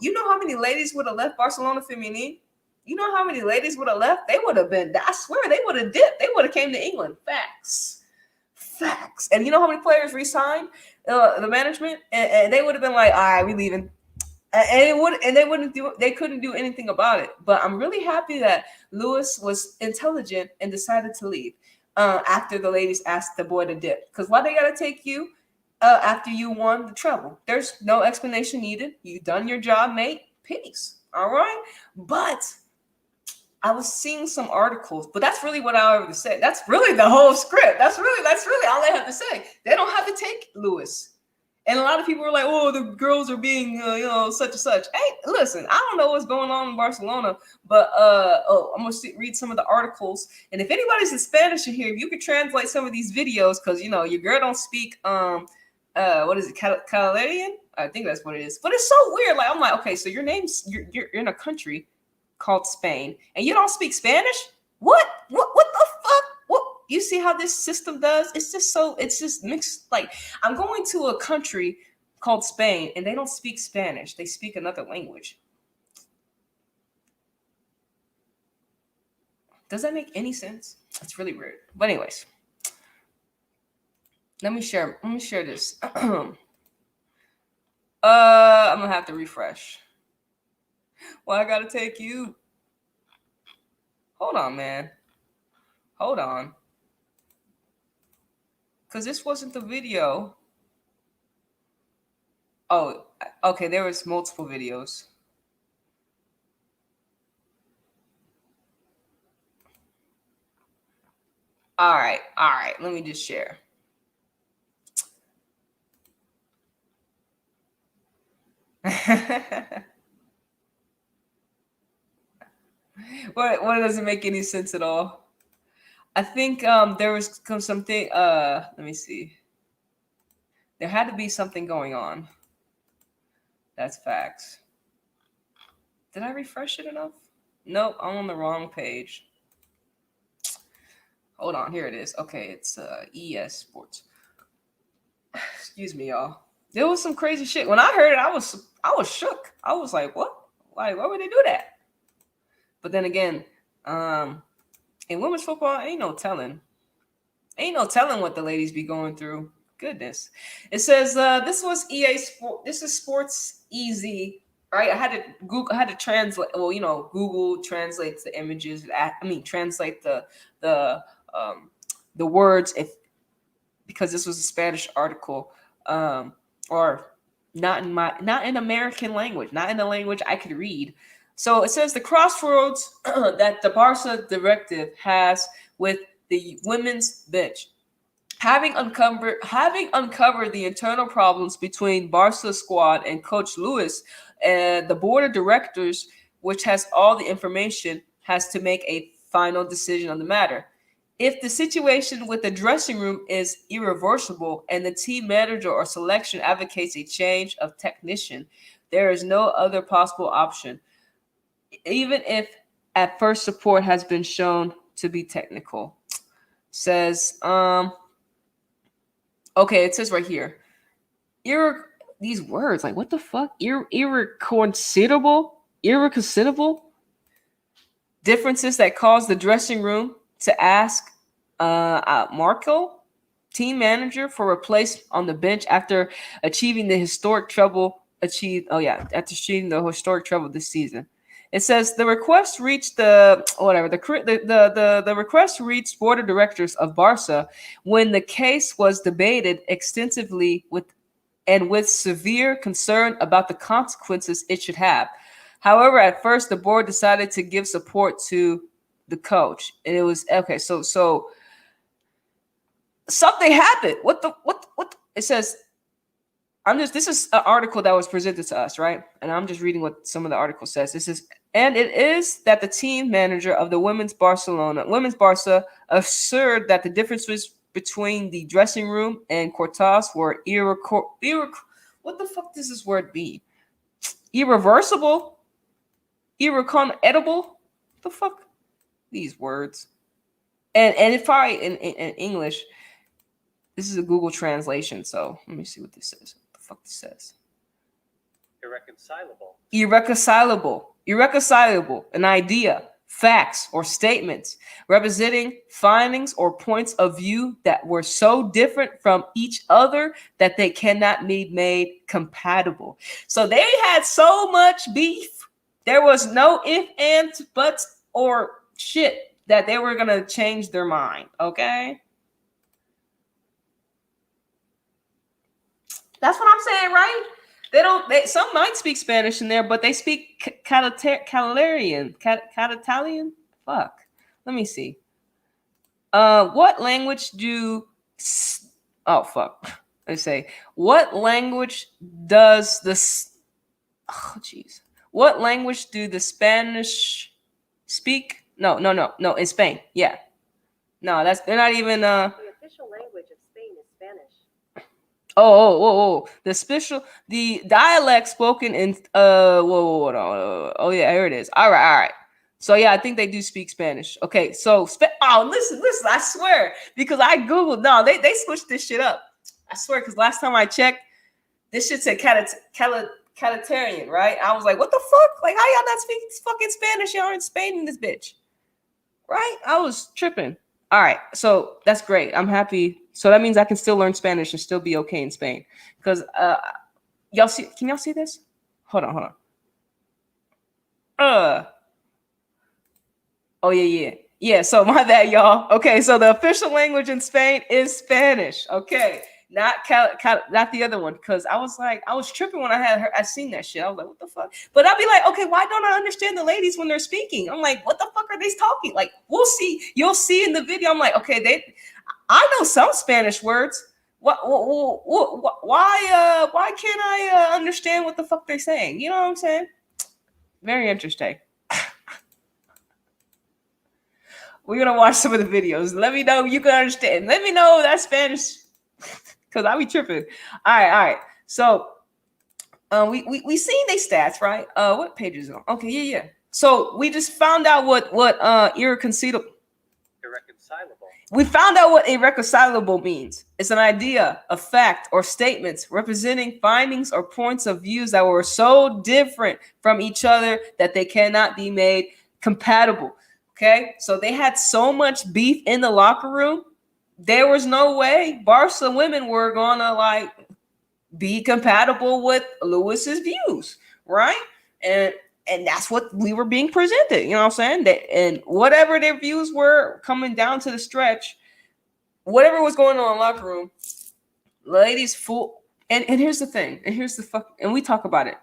you know how many ladies would have left Barcelona Femenil? You know how many ladies would have left? They would have been, I swear, they would have dipped. They would have came to England. Facts. And you know how many players resigned the management? And they would have been like, all right, we leaving. They couldn't do anything about it. But I'm really happy that Lewis was intelligent and decided to leave after the ladies asked the boy to dip. Because why they gotta take you after you won the treble? There's no explanation needed. You done your job, mate. Peace. All right. But I was seeing some articles, but that's really what I have to say. That's really the whole script. That's really all I have to say. They don't have to take Lewis. And a lot of people were like, oh, the girls are being, such and such. Hey, listen, I don't know what's going on in Barcelona, but I'm going to read some of the articles. And if anybody's in Spanish in here, you could translate some of these videos, because, your girl don't speak, what is it, Catalanian? I think that's what it is. But it's so weird. Like, I'm like, okay, so you're in a country called Spain, and you don't speak Spanish? What the fuck? What? You see how this system does? It's just mixed. Like, I'm going to a country called Spain, and they don't speak Spanish. They speak another language. Does that make any sense? That's really weird. But anyways, let me share this. I'm gonna have to refresh. Well, I gotta take you. Hold on, man. Hold on. Because this wasn't the video. Oh, okay. There was multiple videos. All right. Let me just share. What doesn't make any sense at all? I think there was something. Let me see. There had to be something going on. That's facts. Did I refresh it enough? Nope, I'm on the wrong page. Hold on, here it is. Okay, it's ES Sports. Excuse me, y'all. There was some crazy shit. When I heard it, I was shook. I was like, what? Like, why would they do that? But then again, in women's football, ain't no telling what the ladies be going through. Goodness. It says this was EA Sport. This is Sports Easy, right? I had to translate. Well, Google translates the images. Translate the words because this was a Spanish article, or not in American language, not in a language I could read. So it says the crossroads that the Barca directive has with the women's bench. Having uncovered the internal problems between Barca squad and Coach Lewis, the board of directors, which has all the information, has to make a final decision on the matter. If the situation with the dressing room is irreversible and the team manager or selection advocates a change of technician, there is no other possible option, even if at first support has been shown to be technical. Says, okay, it says right here, these words, like, what the fuck? Irreconcilable differences that cause the dressing room to ask Marco, team manager, for replaced on the bench after achieving the historic treble after achieving the historic treble this season. It says the request reached the request reached board of directors of Barca when the case was debated extensively with severe concern about the consequences it should have. However, at first the board decided to give support to the coach, and it was okay. So something happened. What? It says. This is an article that was presented to us, right? And I'm just reading what some of the article says. This is, and it is that the team manager of the women's Barca, asserted that the differences between the dressing room and Cortaz were what the fuck does this word mean? Irreversible? Irreconcilable? The fuck? These words. And if in English, this is a Google translation, so let me see what this says. What the fuck this says? Irreconcilable. An idea, facts, or statements representing findings or points of view that were so different from each other that they cannot be made compatible. So they had so much beef. There was no if, ands, buts, or shit that they were gonna change their mind. Okay. That's what I'm saying, right? Some might speak Spanish in there, but they speak Catalan. Fuck. Let me see. What language do... Oh, fuck. Let's say, what language does this... Oh, jeez. What language do the Spanish speak? No, in Spain. Yeah. No, they're not even... The official language of Spain is Spanish. The dialect spoken in here it is. All right. So yeah, I think they do speak Spanish. Okay, so listen, I swear, because I googled. No, they switched this shit up. I swear, because last time I checked, this shit said Calatarian, right? I was like, what the fuck? Like, how y'all not speaking fucking Spanish? Y'all in Spain in this bitch, right? I was tripping. All right, so that's great. I'm happy. So that means I can still learn Spanish and still be okay in Spain. Because y'all see? Can y'all see this? Hold on. Oh yeah. So my bad, y'all. Okay, so the official language in Spain is Spanish. Okay, not not the other one. Because I was tripping when I seen that shit. I was like, what the fuck? But I'll be like, okay, why don't I understand the ladies when they're speaking? I'm like, what the fuck are they talking? Like, we'll see. You'll see in the video. I'm like, okay, I know some Spanish words. Why can't I understand what the fuck they're saying? You know what I'm saying? Very interesting. We're gonna watch some of the videos. Let me know you can understand. Let me know that's Spanish, because I be tripping. All right. So we seen they stats, right? What page is it on? Okay, yeah. So we just found out what irreconcilable. We found out what irreconcilable means. It's an idea, a fact, or statements representing findings or points of views that were so different from each other that they cannot be made compatible. Okay, so they had so much beef in the locker room. There was no way Barca women were gonna be compatible with Lewis's views, right? And that's what we were being presented. You know what I'm saying? And whatever their views were coming down to the stretch, whatever was going on in the locker room, ladies full. And here's the thing. And here's the fuck. And we talk about it.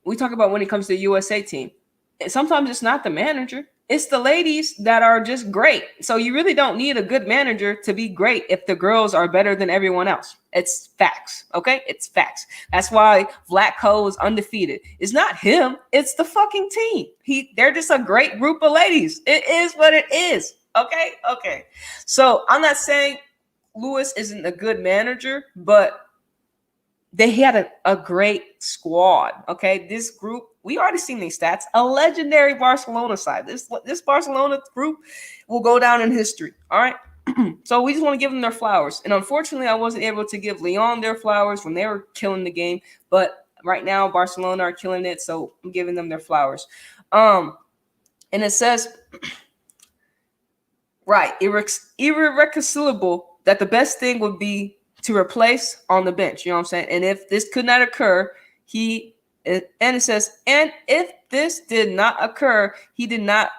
We talk about when it comes to the USA team. Sometimes it's not the manager. It's the ladies that are just great. So you really don't need a good manager to be great if the girls are better than everyone else. It's facts, okay? It's facts. That's why Vlatko is undefeated. It's not him. It's the fucking team. They're just a great group of ladies. It is what it is, okay? So I'm not saying Lewis isn't a good manager, but they had a great squad, okay? This group, we already seen these stats. A legendary Barcelona side. This Barcelona group will go down in history, all right? So we just want to give them their flowers. And unfortunately, I wasn't able to give Leon their flowers when they were killing the game. But right now, Barcelona are killing it, so I'm giving them their flowers. And it says, Right. Irreconcilable that the best thing would be to replace on the bench. You know what I'm saying? And if this could not occur, and it says, and if this did not occur, he did not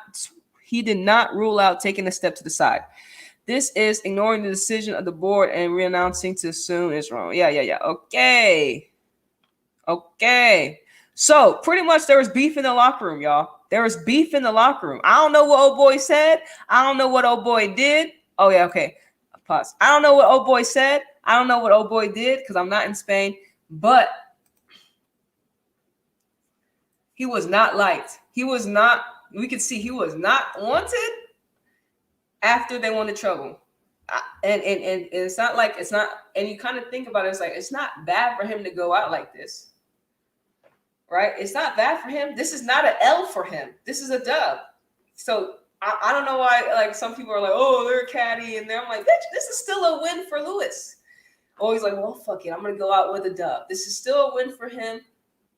rule out taking a step to the side. This is ignoring the decision of the board and renouncing to assume it's wrong. Yeah. Okay. So pretty much there was beef in the locker room, y'all. There was beef in the locker room. I don't know what old boy said. I don't know what old boy did. Oh yeah, okay. Pause. I don't know what old boy said. I don't know what old boy did because I'm not in Spain. But he was not liked. He was not. We could see he was not wanted after they won the trouble. And it's not like it's not. And you kind of think about it. It's like it's not bad for him to go out like this. Right? It's not bad for him. This is not an L for him. This is a dub. So I don't know why like some people are like, oh, they're catty, and I'm like, bitch, this is still a win for Lewis. Oh, he's like, well, fuck it. I'm gonna go out with a dub. This is still a win for him.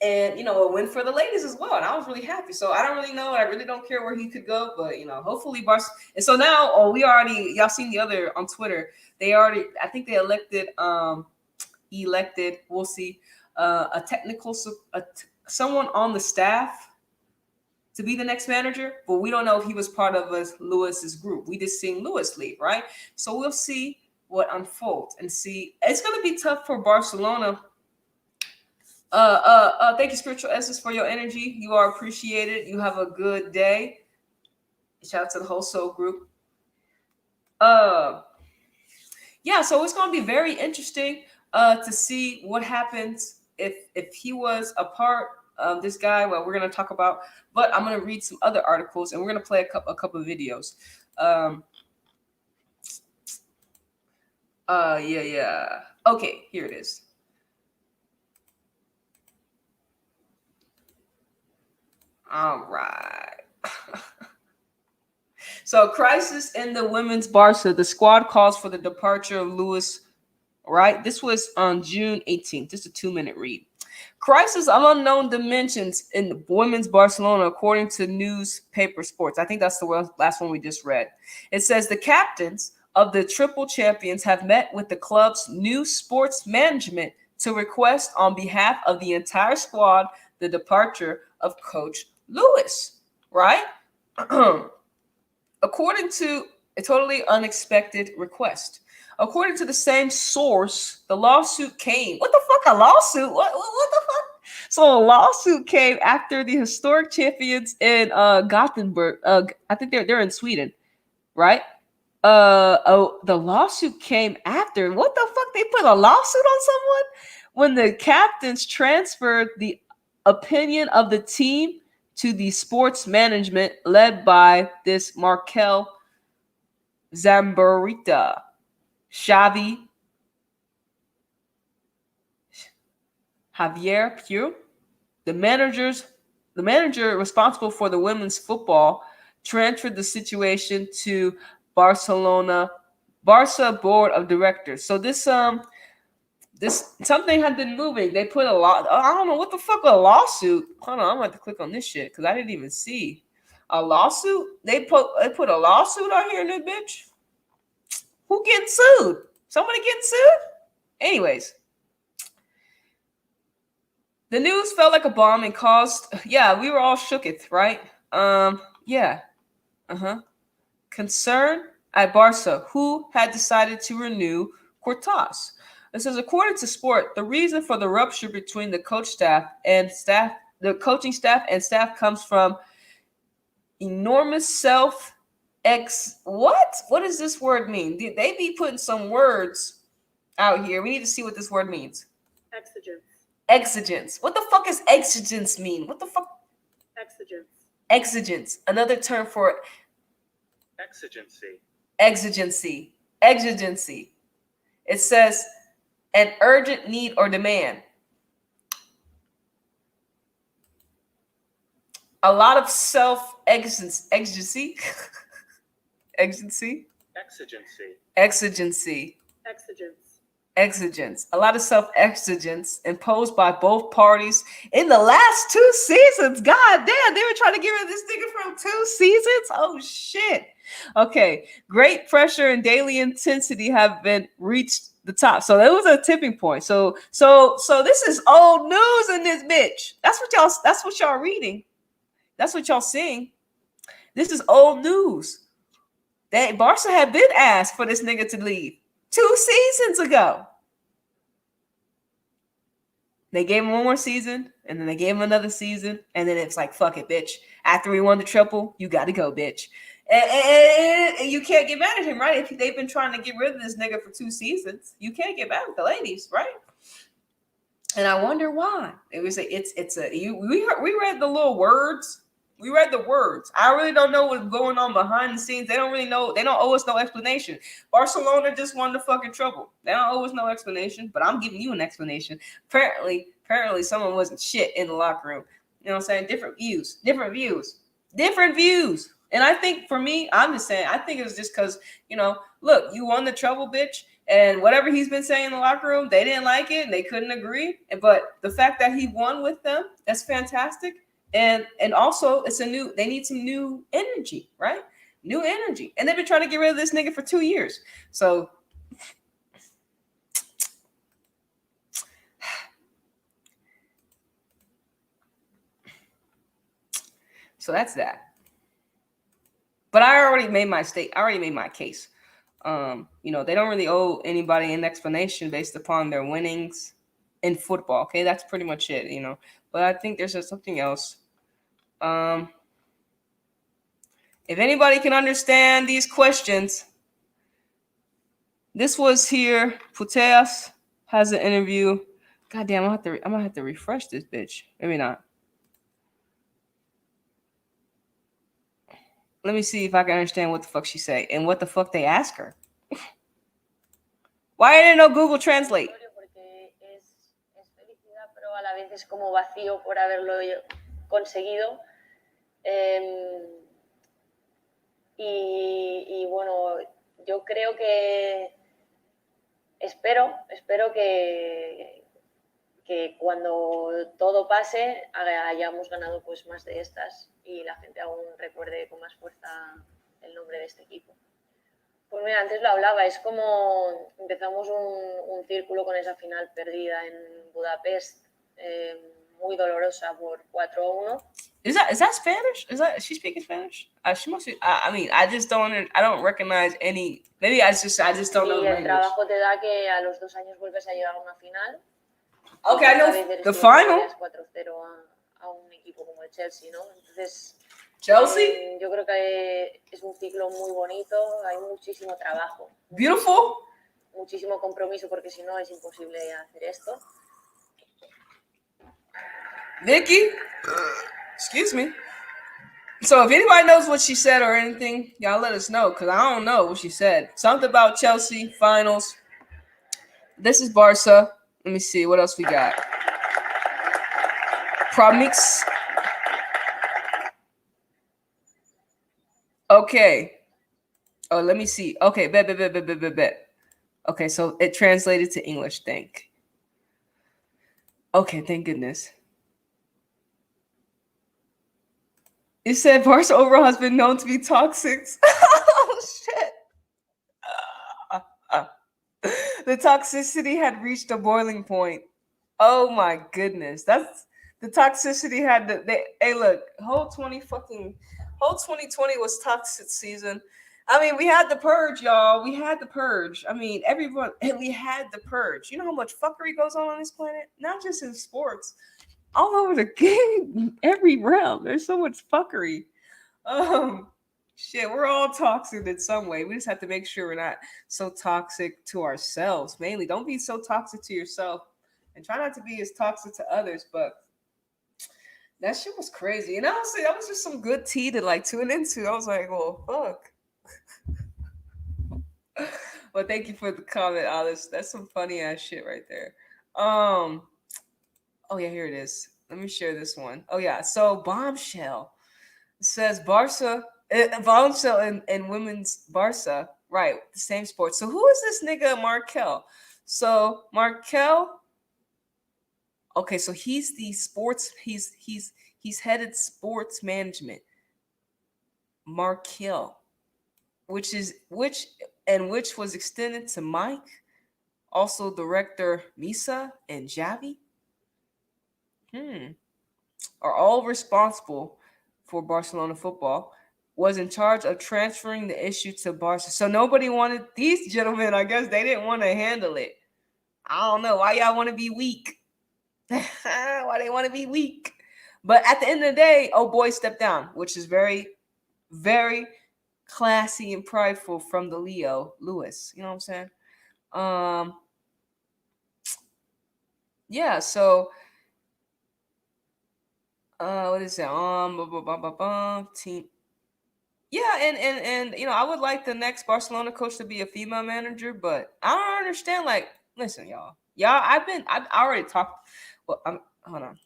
And a win for the ladies as well. And I was really happy. So I don't really know. I really don't care where he could go, but hopefully Barcelona. And so now, y'all seen the other on Twitter. I think they elected, we'll see, a technical someone on the staff to be the next manager, but we don't know if he was part of Lewis's group. We just seen Lewis leave, right? So we'll see what unfolds and see. It's gonna be tough for Barcelona. Thank you, Spiritual Essence, for your energy. You are appreciated. You have a good day. Shout out to the whole soul group. Yeah, so it's gonna be very interesting to see what happens if he was a part of this guy. Well, we're gonna talk about, but I'm gonna read some other articles and we're gonna play a couple of videos. Yeah. Okay, here it is. All right. So, crisis in the women's Barca. The squad calls for the departure of Lewis. Right? This was on June 18th. Just a 2-minute read. Crisis of unknown dimensions in women's Barcelona, according to newspaper Sports. I think that's the last one we just read. It says the captains of the triple champions have met with the club's new sports management to request on behalf of the entire squad the departure of Coach Lewis. Right? According to a totally unexpected request. According to the same source, the lawsuit came. What the fuck? A lawsuit? What the fuck? So a lawsuit came after the historic champions in Gothenburg. I think they're in Sweden, right? The lawsuit came after. What the fuck? They put a lawsuit on someone when the captains transferred the opinion of the team to the sports management led by this Markel Zamborita. Javier Pugh, the manager responsible for the women's football, transferred the situation to Barca board of directors. So this something had been moving. They put I don't know what the fuck, a lawsuit. Hold on, I'm going to click on this shit because I didn't even see a lawsuit. They put a lawsuit out here in this bitch. Who getting sued? Somebody getting sued? Anyways, the news felt like a bomb and caused. Yeah, we were all shooketh, right? Concern at Barca, who had decided to renew Cortaz. It says, according to Sport, the reason for the rupture between the coaching staff and staff comes from enormous what does this word mean? They be putting some words out here. We need to see what this word means. Exigence. What the fuck does exigence mean? What the fuck? Exigence. Another term for exigency. It says an urgent need or demand. A lot of exigency. Exigence. A lot of self-exigence imposed by both parties in the last 2 seasons. God damn, they were trying to get rid of this nigga from 2 seasons? Oh, shit. Okay, great pressure and daily intensity have been reached the top. So there was a tipping point. So this is old news in this bitch. That's what y'all reading. That's what y'all seeing. This is old news. That Barca had been asked for this nigga to leave 2 seasons ago. They gave him one more season, and then they gave him another season, and then it's like, fuck it, bitch. After we won the triple, you got to go, bitch. And you can't get mad at him, right? If they've been trying to get rid of this nigga for 2 seasons, you can't get mad at the ladies, right? And I wonder why. It was we read the little words. We read the words. I really don't know what's going on behind the scenes. They don't really know. They don't owe us no explanation. Barcelona just won the fucking trouble. They don't owe us no explanation, but I'm giving you an explanation. Apparently someone wasn't shit in the locker room. You know what I'm saying? Different views. And I think for me, I'm just saying, I think it was just because, look, you won the trouble, bitch. And whatever he's been saying in the locker room, they didn't like it and they couldn't agree. But the fact that he won with them, that's fantastic. And also they need some new energy, right? New energy. And they've been trying to get rid of this nigga for 2 years. So that's that. But I already made my case. They don't really owe anybody an explanation based upon their winnings in football. Okay, that's pretty much it, But I think there's just something else. If anybody can understand these questions, this was here. Puteas has an interview. God damn, I'm gonna have to refresh this bitch. Maybe not. Let me see if I can understand what the fuck she say and what the fuck they ask her. Why didn't know Google Translate? Pero a la vez es como vacío por haberlo conseguido. Y bueno, yo creo que espero que cuando todo pase hayamos ganado pues más de estas y la gente aún recuerde con más fuerza el nombre de este equipo. Pues mira, antes lo hablaba, es como empezamos un círculo con esa final perdida en Budapest, muy dolorosa por 4-1. Is that Spanish? Is she speaking Spanish? She must be. I just don't. I don't recognize any. Maybe I just don't know. Y el trabajo te da que a los 2 años vuelves a llegar a una final. Okay, I know the final. 4-0 a un equipo como el Chelsea, ¿no? Entonces. Chelsea. Yo creo que es un ciclo muy bonito. Hay muchísimo trabajo. Beautiful. Muchísimo compromiso porque si no es imposible hacer esto. Vicky, excuse me. So if anybody knows what she said or anything, y'all let us know, because I don't know what she said. Something about Chelsea finals. This is Barca. Let me see what else we got. Promix. Okay. Oh, let me see. Okay, bet. Okay, so it translated to English. Okay, thank goodness. It said Barca overall has been known to be toxic. Oh, shit. The toxicity had reached a boiling point. Oh, my goodness. That's the toxicity had to... Hey, look. Whole 2020 was toxic season. I mean, we had the purge, y'all. We had the purge. I mean, everyone... We had the purge. You know how much fuckery goes on this planet? Not just in sports. All over the game, every realm. There's so much fuckery. Shit, we're all toxic in some way. We just have to make sure we're not so toxic to ourselves. Mainly, don't be so toxic to yourself, and try not to be as toxic to others. But that shit was crazy, and honestly, that was just some good tea to tune into. I was like, well, fuck. Well, thank you for the comment, Alice. That's some funny ass shit right there. Oh, yeah, here it is. Let me share this one. Oh, yeah. So, Bombshell says Barca, Bombshell and women's Barca, right? The same sport. So, who is this nigga, Markel? So, Markel, okay, so he's the sports, he's headed sports management. Markel. which was extended to Mike, also director Misa and Javi, are all responsible for Barcelona football. Was in charge of transferring the issue to Barca. So nobody wanted these gentlemen. I guess they didn't want to handle it. I don't know why y'all want to be weak. Why they want to be weak? But at the end of the day, oh boy, stepped down, which is very, very classy and prideful from the Leo Lewis. You know what I'm saying? Yeah. So, what is it? Team. Yeah, and I would like the next Barcelona coach to be a female manager, but I don't understand. Like, listen, y'all. I've already talked. Well, hold on.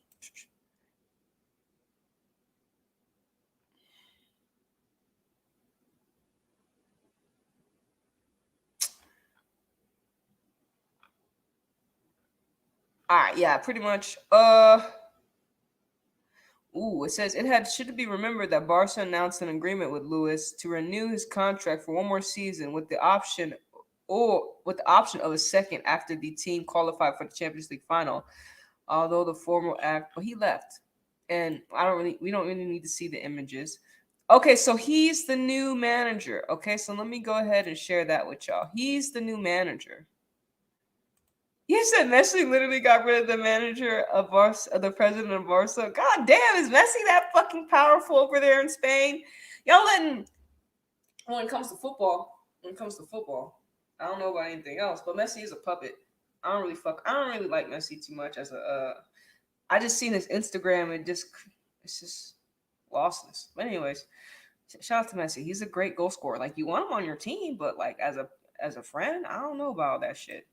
All right, yeah, pretty much. It says should be remembered that Barca announced an agreement with Lewis to renew his contract for one more season with the option of a second after the team qualified for the Champions League final. Although the formal act, but he left, and we don't really need to see the images. Okay, so he's the new manager. Okay, so let me go ahead and share that with y'all. He's the new manager. You said Messi literally got rid of the manager of Barca, the president of Barca. God damn, is Messi that fucking powerful over there in Spain? Y'all letting when it comes to football, I don't know about anything else, but Messi is a puppet. I don't really like Messi too much as a. I just seen his Instagram and it's just lostness. But anyways, shout out to Messi. He's a great goal scorer. Like you want him on your team, but like as a friend, I don't know about all that shit.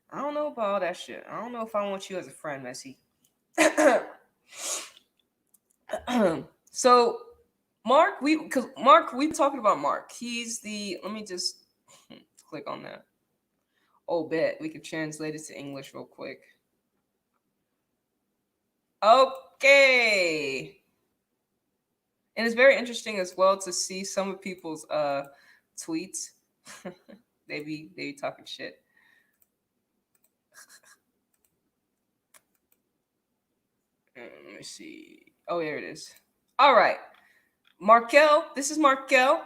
I don't know about all that shit. I don't know if I want you as a friend, Messi. So, Mark, we talking about Mark. He's the. Let me just click on that. Oh, bet we can translate it to English real quick. Okay. And it's very interesting as well to see some of people's tweets. they be talking shit. Let me see. Oh, here it is. All right. Markel. This is Markel.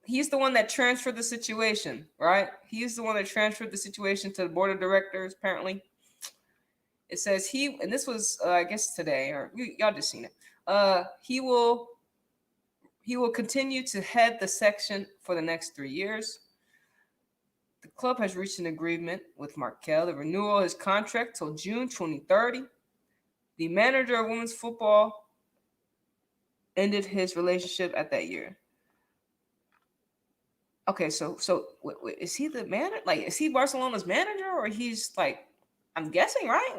He's the one that transferred the situation, right? He's the one that transferred the situation to the board of directors, apparently. It says and this was, I guess today, or y'all just seen it. He will continue to head the section for the next 3 years. The club has reached an agreement with Markel to renewal his contract till June 2030. The manager of women's football ended his relationship at that year. Okay, so wait, is he the manager? Like, is he Barcelona's manager, or he's like, I'm guessing, right?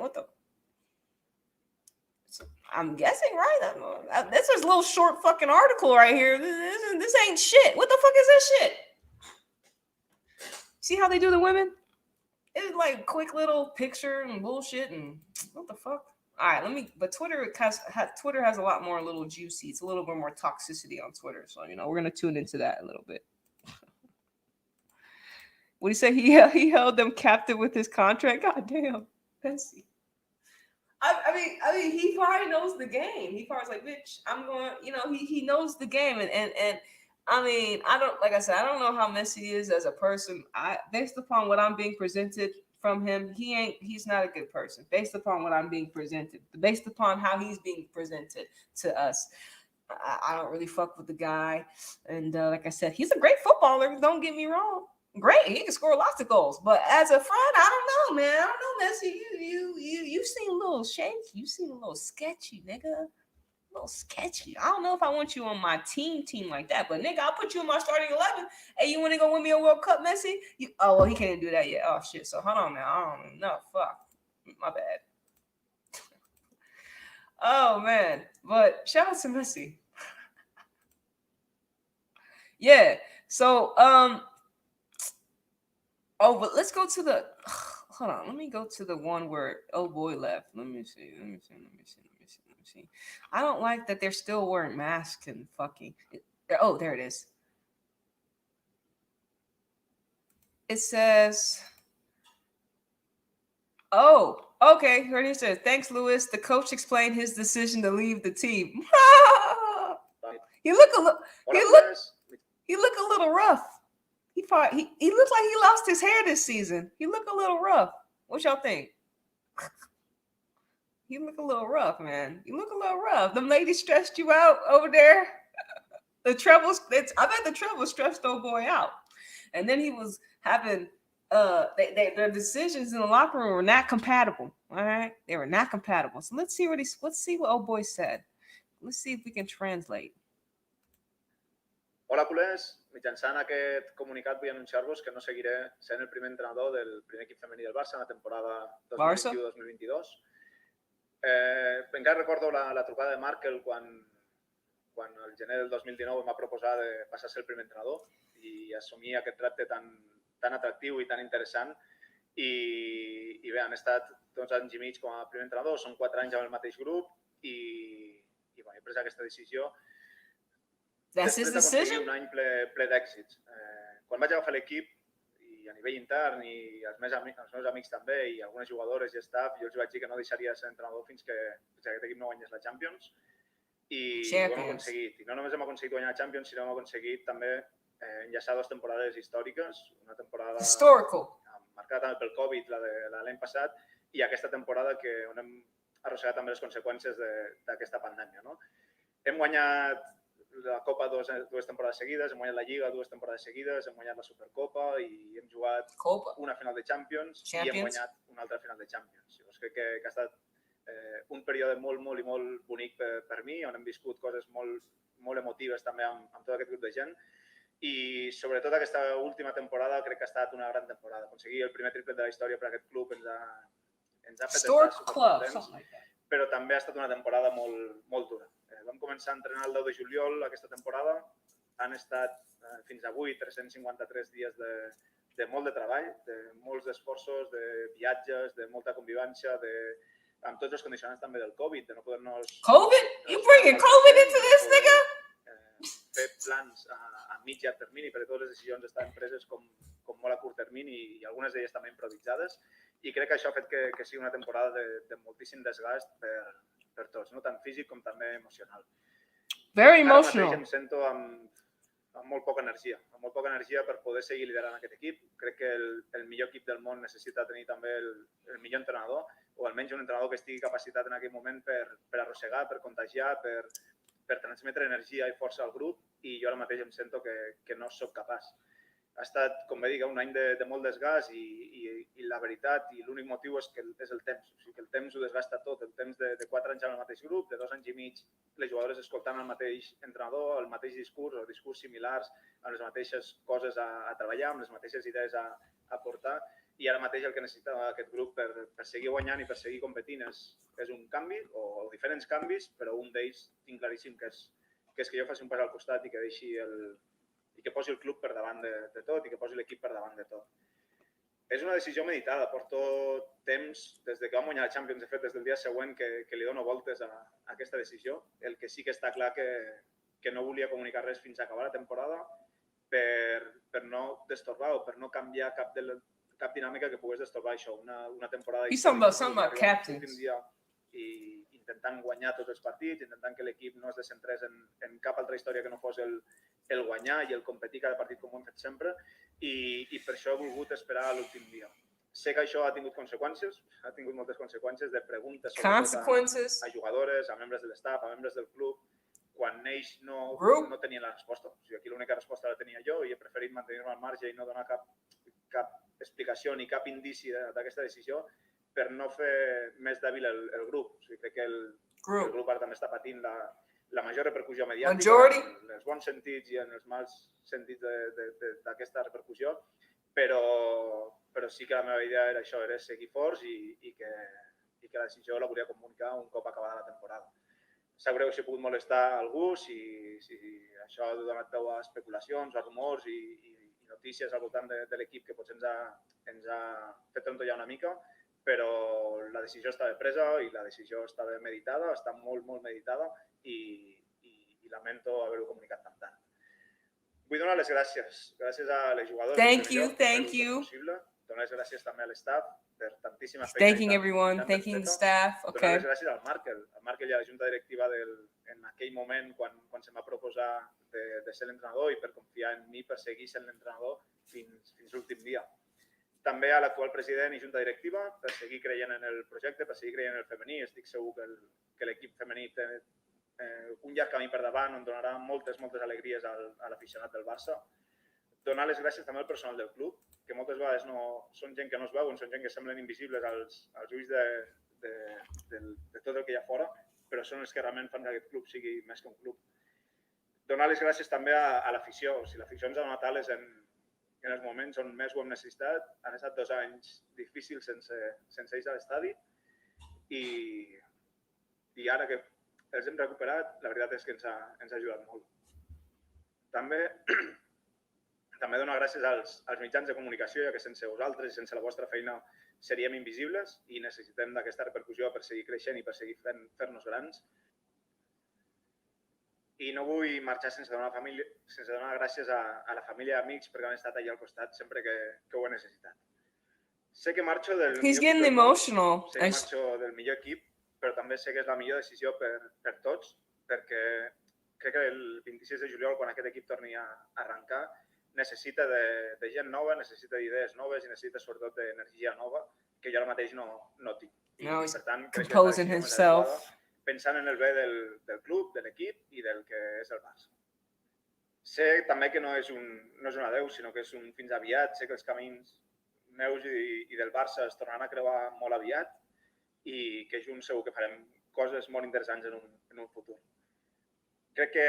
I'm guessing, right? This is a little short fucking article right here. This ain't shit. What the fuck is this shit? See how they do the women? It's like quick little picture and bullshit and what the fuck? All right, but Twitter has a lot more little juicy. It's a little bit more toxicity on Twitter, so we're gonna tune into that a little bit. What do you say? He held them captive with his contract. God damn, Messi. I mean, he probably knows the game. He probably's like, bitch, I'm going. He knows the game, and I mean, I don't know how Messi is as a person. Based upon what I'm being presented from him, he's not a good person. Based upon what I'm being presented, based upon how he's being presented to us. I don't really fuck with the guy, and like I said, he's a great footballer. Don't get me wrong. Great, he can score lots of goals, but as a friend, I don't know, man. I don't know, Messi. You seem a little shaky. You seem a little sketchy, nigga. A little sketchy. I don't know if I want you on my team like that, but nigga, I'll put you in my starting 11. Hey, you want to go win me a World Cup, Messi? Oh well, he can't do that yet. Oh shit. So hold on now. I don't know. Fuck, my bad. Oh man, but shout out to Messi. Yeah. So Oh, but let's go to the. hold on. Let me go to the one where oh boy left. Let me see. I don't like that they're still wearing masks and fucking. Oh, there it is. It says, oh, okay. Here it says, thanks, Lewis. The coach explained his decision to leave the team. He look a little. He look a little rough. He looks like he lost his hair this season. He look a little rough. What y'all think? You look a little rough, man. You look a little rough. Them ladies stressed you out over there. The troubles. I bet the trouble stressed old boy out. And then he was having their decisions in the locker room were not compatible. All right, they were not compatible. So let's see what old boy said. Let's see if we can translate. Hola, culers. Mitjançant aquest comunicat vull anunciar-vos que no seguiré sent el primer entrenador del primer equip femení del Barça en la temporada 2021-2022. Encara recordo la trucada de Markel quan el gener del 2019 em va proposar de passar a ser el primer entrenador i assumir aquest repte tan atractiu i tan interessant. I bé, han estat 2 anys i mig com a primer entrenador, són 4 anys amb el mateix grup i he pres aquesta decisió després d'aconseguir un any ple d'èxits. Quan vaig agafar l'equip, i a nivell intern, i els meus amics també, i algunes jugadores i staff, jo els vaig dir que no deixaria de ser entrenador fins que aquest equip no guanyés la Champions. I ho hem aconseguit. I no només hem aconseguit guanyar la Champions, sinó que hem aconseguit també enllaçar 2 temporades històriques. Una temporada marcada també pel Covid, la de l'any passat, i aquesta temporada on hem arrossegat també les conseqüències d'aquesta pandèmia. Hem guanyat la Copa 2 temporades seguides, hem guanyat la Lliga 2 temporades seguides, hem guanyat la Supercopa i hem jugat una final de Champions i hem guanyat una altra final de Champions. Llavors crec que ha estat un període molt bonic per mi, on hem viscut coses molt emotives també amb tot aquest grup de gent i sobretot aquesta última temporada crec que ha estat una gran temporada. Aconseguir el primer triplet de la història per a aquest club ens ha fet estar supercontents, però també ha estat una temporada molt dura. Vam començar a entrenar el 10 de juliol aquesta temporada. Han estat fins avui 353 dies de molt de treball, de molts esforços, de viatges, de molta convivència, amb tots els condicionants també del Covid, de no poder-nos... Covid? You bringing Covid into this, nigga? Fer plans a mig i a termini, perquè totes les decisions estan preses com molt a curt termini i algunes d'elles també improvisades. I crec que això ha fet que sigui una temporada de moltíssim desgast per tots, tant físic com també emocional. Very emotional. Ara mateix em sento amb molt poca energia per poder seguir liderant aquest equip. Crec que el millor equip del món necessita tenir també el millor entrenador, o almenys un entrenador que estigui capacitat en aquell moment per arrossegar, per contagiar, per transmetre energia i força al grup, i jo ara mateix em sento que no soc capaç. Ha estat, com bé dic, un any de molt desgast i la veritat i l'únic motiu és el temps. O sigui que el temps ho desgasta tot. El temps de 4 anys amb el mateix grup, de 2 anys i mig les jugadores escoltant el mateix entrenador, el mateix discurs o discurs similars, amb les mateixes coses a treballar, amb les mateixes idees a portar. I ara mateix el que necessita aquest grup per seguir guanyant i per seguir competint és un canvi o diferents canvis, però un d'ells tinc claríssim que és que jo faci un pas al costat i que deixi i que posi el club per davant de tot i que posi l'equip per davant de tot. És una decisió meditada. Porto temps, des que vam guanyar la Champions, de fet, des del dia següent que li dono voltes a aquesta decisió. El que sí que està clar que no volia comunicar res fins a acabar la temporada per no destorbar o per no canviar cap dinàmica que pogués destorbar això. Una temporada històrica i intentant guanyar tots els partits, intentant que l'equip no es descentrés en cap altra història que no fos el guanyar i el competir cada partit com ho hem fet sempre, i per això he volgut esperar a l'últim dia. Sé que això ha tingut conseqüències, ha tingut moltes conseqüències de preguntes a jugadores, a membres de l'estaf, a membres del club, quan ells no tenien la resposta. O sigui, aquí l'única resposta la tenia jo i he preferit mantenir-me al marge i no donar cap explicació ni cap indici d'aquesta decisió per no fer més dèbil el grup. O sigui, crec que el grup ara també està patint la major repercussió mediàtica, en els bons sentits i en els mals sentits d'aquesta repercussió, però sí que la meva idea era això, era seguir forts i que la decisió la volia comunicar un cop acabada la temporada. Sap greu si he pogut molestar algú, si això ha donat peu a especulacions, a rumors i no notícies al voltant de l'equip que potser ens ha fet trontollar una mica, però la decisió estava presa i la decisió estava meditada, està molt, molt meditada i lamento haver-ho comunicat tan tard. Vull donar les gràcies a les jugadores thank you possible, donar les gràcies també a l'estaf per tantíssima feina. Thanking everyone, thanking the staff. Donar Okay. les gràcies al Markel i a la junta directiva en aquell moment quan se m'ha proposat de ser l'entrenador i per confiar en mi per seguir sent l'entrenador fins l'últim dia. També a l'actual president i junta directiva per seguir creient en el projecte, per seguir creient en el femení. Estic segur que l'equip femení té un llarg camí per davant on donarà moltes alegries a l'aficionat del Barça. Donar les gràcies també al personal del club, que moltes vegades són gent que no es veuen, són gent que semblen invisibles als ulls de tot el que hi ha fora, però són els que realment fan que aquest club sigui més que un club. Donar les gràcies també a l'afició. Si l'afició ens ha donat ales en els moments on més ho hem necessitat, han estat 2 anys difícils sense ells a l'estadi i ara que els hem recuperat, la veritat és que ens ha ajudat molt. També donar gràcies als mitjans de comunicació, ja que sense vosaltres i sense la vostra feina seríem invisibles i necessitem d'aquesta repercussió per seguir creixent i per seguir fer-nos grans. I no vull marxar sense donar gràcies a la família i amics perquè han estat allà al costat sempre que ho he necessitat. Sé que marxo del millor equip, però també sé que és la millor decisió per tots, perquè crec que el 26 de juliol, quan aquest equip torni a arrencar, necessita de gent nova, necessita d'idees noves i necessita sobretot d'energia nova, que jo ara mateix no tinc. I per tant, crec que és la decisió més adequada, pensant en el bé del club, de l'equip i del que és el Barça. Sé també que no és un adeu, sinó que és un fins aviat. Sé que els camins meus i del Barça es tornaran a creuar molt aviat i que junts segur que farem coses molt interessants en un futur. Crec que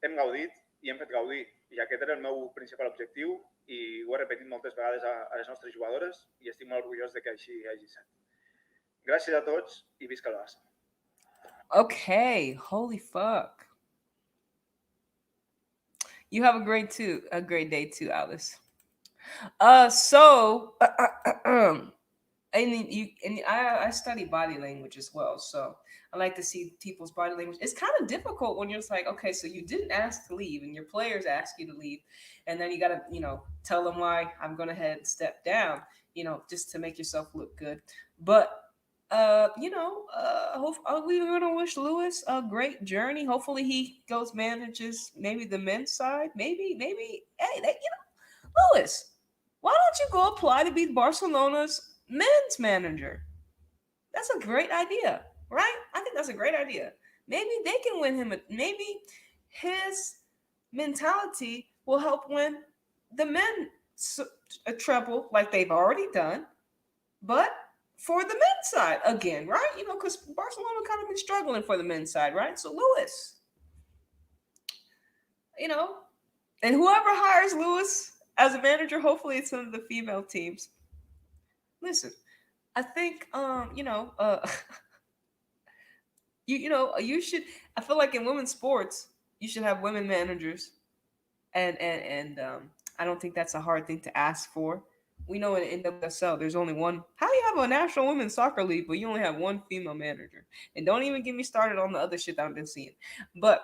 hem gaudit i hem fet gaudir, i aquest era el meu principal objectiu i ho he repetit moltes vegades a les nostres jugadores i estic molt orgullós de que així hagi estat. Gràcies a tots i visca el Barça. Okay, holy fuck. You have a great day too, Alice. So I study body language as well, so I like to see people's body language. It's kind of difficult when you're just like, okay, so you didn't ask to leave, and your players ask you to leave, and then you gotta, tell them why I'm gonna head and step down, just to make yourself look good. But we're gonna wish Lewis a great journey. Hopefully, he manages maybe the men's side. Maybe. Hey, Lewis, why don't you go apply to be Barcelona's men's manager? That's a great idea, right? I think that's a great idea. Maybe they can win him. Maybe his mentality will help win the men a treble like they've already done, but for the men's side again, right? Because Barcelona kind of been struggling for the men's side, right? So Lewis, and whoever hires Lewis as a manager, hopefully it's some of the female teams. Listen, I think you should. I feel like in women's sports, you should have women managers, and I don't think that's a hard thing to ask for. We know in NWSL, there's only one. How do you have a National Women's Soccer League, but you only have one female manager? And don't even get me started on the other shit that I've been seeing. But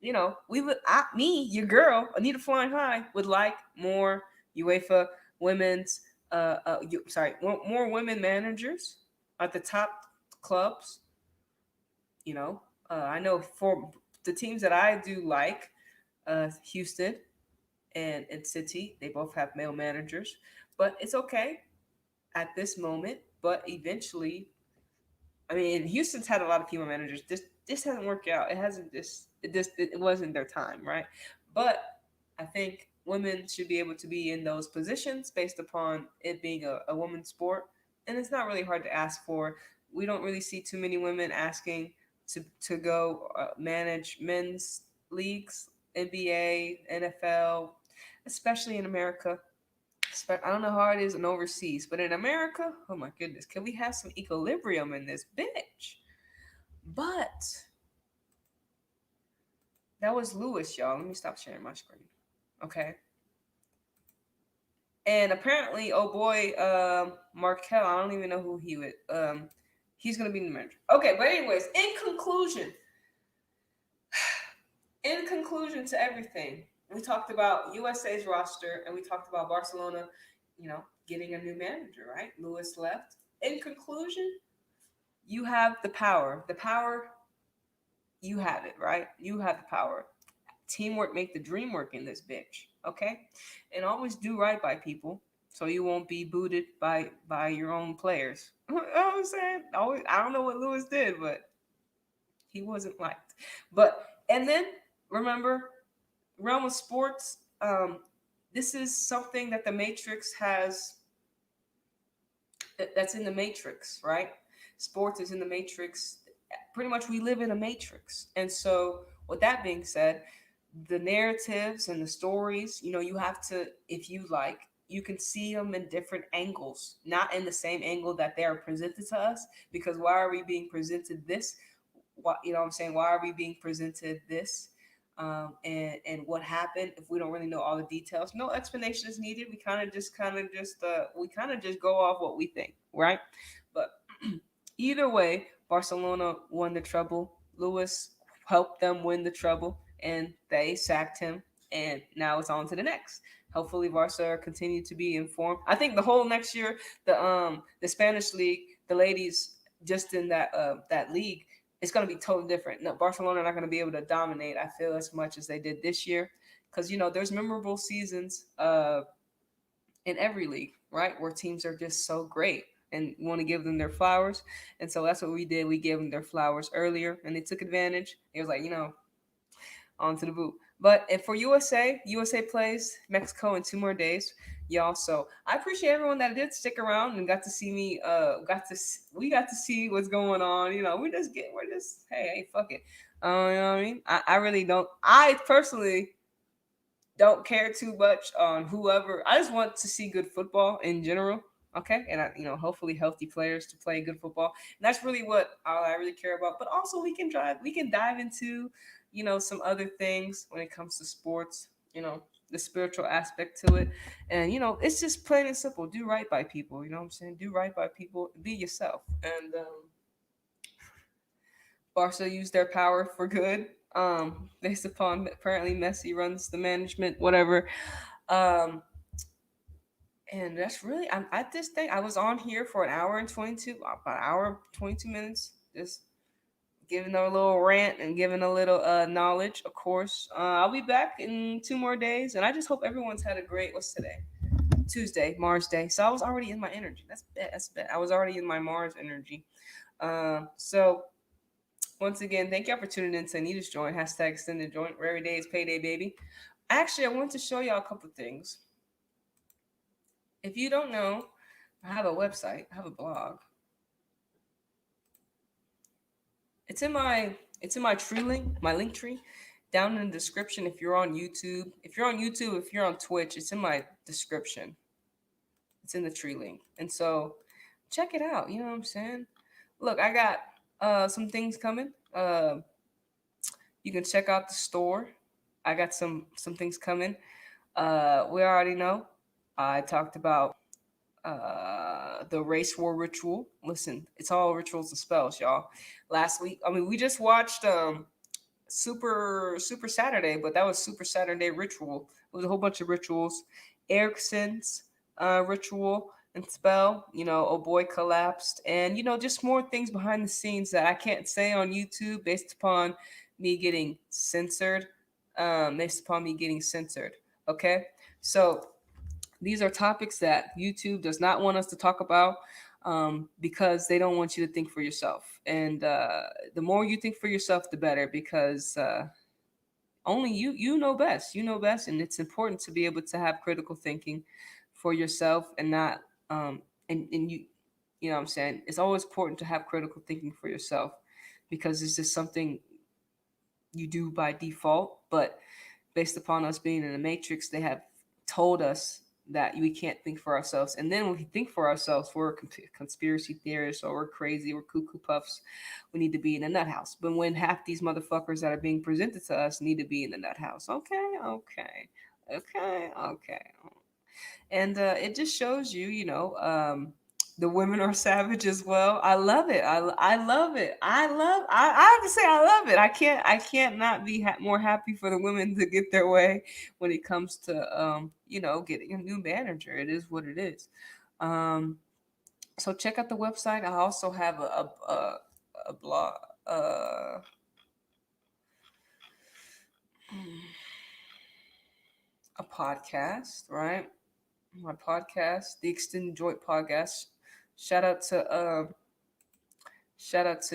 your girl, Anita Flying High, would like more UEFA women's, more women managers at the top clubs. I know for the teams that I do like, Houston and City, they both have male managers, but it's okay at this moment. But eventually, Houston's had a lot of female managers. This hasn't worked out. It wasn't their time, right? But I think women should be able to be in those positions based upon it being a women's sport, and it's not really hard to ask for. We don't really see too many women asking to go manage men's leagues, NBA, NFL, especially in America. I don't know how it is in overseas, but in America, oh my goodness, can we have some equilibrium in this bitch? But that was Lewis, y'all. Let me stop sharing my screen. Okay. And apparently, oh boy, Markel, I don't even know who he would. He's gonna be the manager. Okay, but anyways, in conclusion to everything, we talked about USA's roster and we talked about Barcelona, getting a new manager, right? Lewis left. In conclusion, you have the power. The power, you have it, right? You have the power. Teamwork make the dream work in this bitch, okay? And always do right by people so you won't be booted by your own players. You know what I'm saying? Always, I don't know what Lewis did, but he wasn't liked. But and then remember, realm of sports, this is something that the Matrix has, that's in the Matrix, right? Sports is in the Matrix. Pretty much we live in a matrix. And so with that being said, the narratives and the stories, you have to, if you like, you can see them in different angles, not in the same angle that they are presented to us. Because why are we being presented this? What, what I'm saying? Why are we being presented this? And what happened, if we don't really know all the details, no explanation is needed. We kind of just go off what we think, right? But either way, Barcelona won the treble. Lewis helped them win the treble, and they sacked him. And now it's on to the next. Hopefully, Barca continue to be informed. I think the whole next year, the Spanish league, the ladies just in that league, it's going to be totally different. No, Barcelona are not going to be able to dominate, I feel, as much as they did this year, because there's memorable seasons in every league, right, where teams are just so great and want to give them their flowers. And so that's what we did. We gave them their flowers earlier, and they took advantage. It was like, on to the boot. But if for USA plays Mexico in 2 more days, y'all. So I appreciate everyone that did stick around and got to see me. We got to see what's going on. We're just hey, fuck it. You know what I mean? I really don't. I personally don't care too much on whoever. I just want to see good football in general. Okay, and hopefully healthy players to play good football. And that's really what all I really care about. But also we can dive into, some other things when it comes to sports. The spiritual aspect to it, and it's just plain and simple. Do right by people. You know what I'm saying? Do right by people. Be yourself. And Barca used their power for good. Based upon apparently Messi runs the management, whatever. Um, and that's really, I'm at this thing. I was on here for about an hour 22 minutes, just giving a little rant and giving a little knowledge. Of course, I'll be back in 2 more days, and I just hope everyone's had a great. What's today? Tuesday, Mars Day. So I was already in my energy. That's bad. That's bad. I was already in my Mars energy. So once again, thank y'all for tuning in to Anita's Joint, hashtag extended joint. Every day is payday, baby. Actually, I want to show y'all a couple things. If you don't know, I have a website, I have a blog. It's in my tree link, my link tree, down in the description. If you're on Twitch, it's in my description. It's in the tree link. And so check it out. You know what I'm saying? Look, I got some things coming. You can check out the store. I got some things coming. We already know. I talked about the race war ritual. Listen, it's all rituals and spells, y'all. Last week, I mean, we just watched Super Saturday, but that was Super Saturday ritual. It was a whole bunch of rituals. Erickson's ritual and spell. Oh boy collapsed, and just more things behind the scenes that I can't say on YouTube based upon me getting censored. Okay, so these are topics that YouTube does not want us to talk about, because they don't want you to think for yourself. And the more you think for yourself, the better, because only you know best. You know best, and it's important to be able to have critical thinking for yourself and not and you know what I'm saying. It's always important to have critical thinking for yourself, because it's just something you do by default. But based upon us being in the matrix, they have told us that we can't think for ourselves. And then when we think for ourselves, we're conspiracy theorists, or we're crazy, we're cuckoo puffs. We need to be in a nut house. But when half these motherfuckers that are being presented to us need to be in the nut house. Okay. And it just shows you, the women are savage as well. I love it. I love it. I have to say I love it. I can't not be more happy for the women to get their way when it comes to getting a new manager. It is what it is. Um, so check out the website. I also have a blog, uh, a podcast, right? My podcast, the Extended Joint Podcast. Shout out to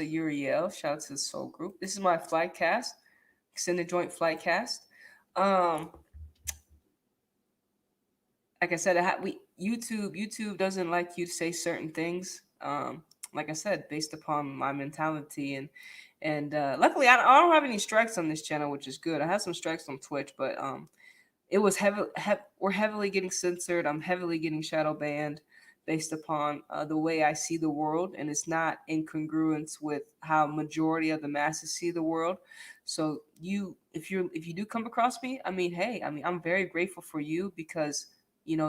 Uriel. Shout out to the Soul Group. This is my flight cast, Extended Joint Flight Cast. Um, like I said, we YouTube doesn't like you to say certain things. Like I said, based upon my mentality and luckily I don't have any strikes on this channel, which is good. I have some strikes on Twitch, but it was we're heavily getting censored. I'm heavily getting shadow banned based upon the way I see the world, and it's not in congruence with how majority of the masses see the world. So if you do come across me, I mean, hey, I mean, I'm very grateful for you because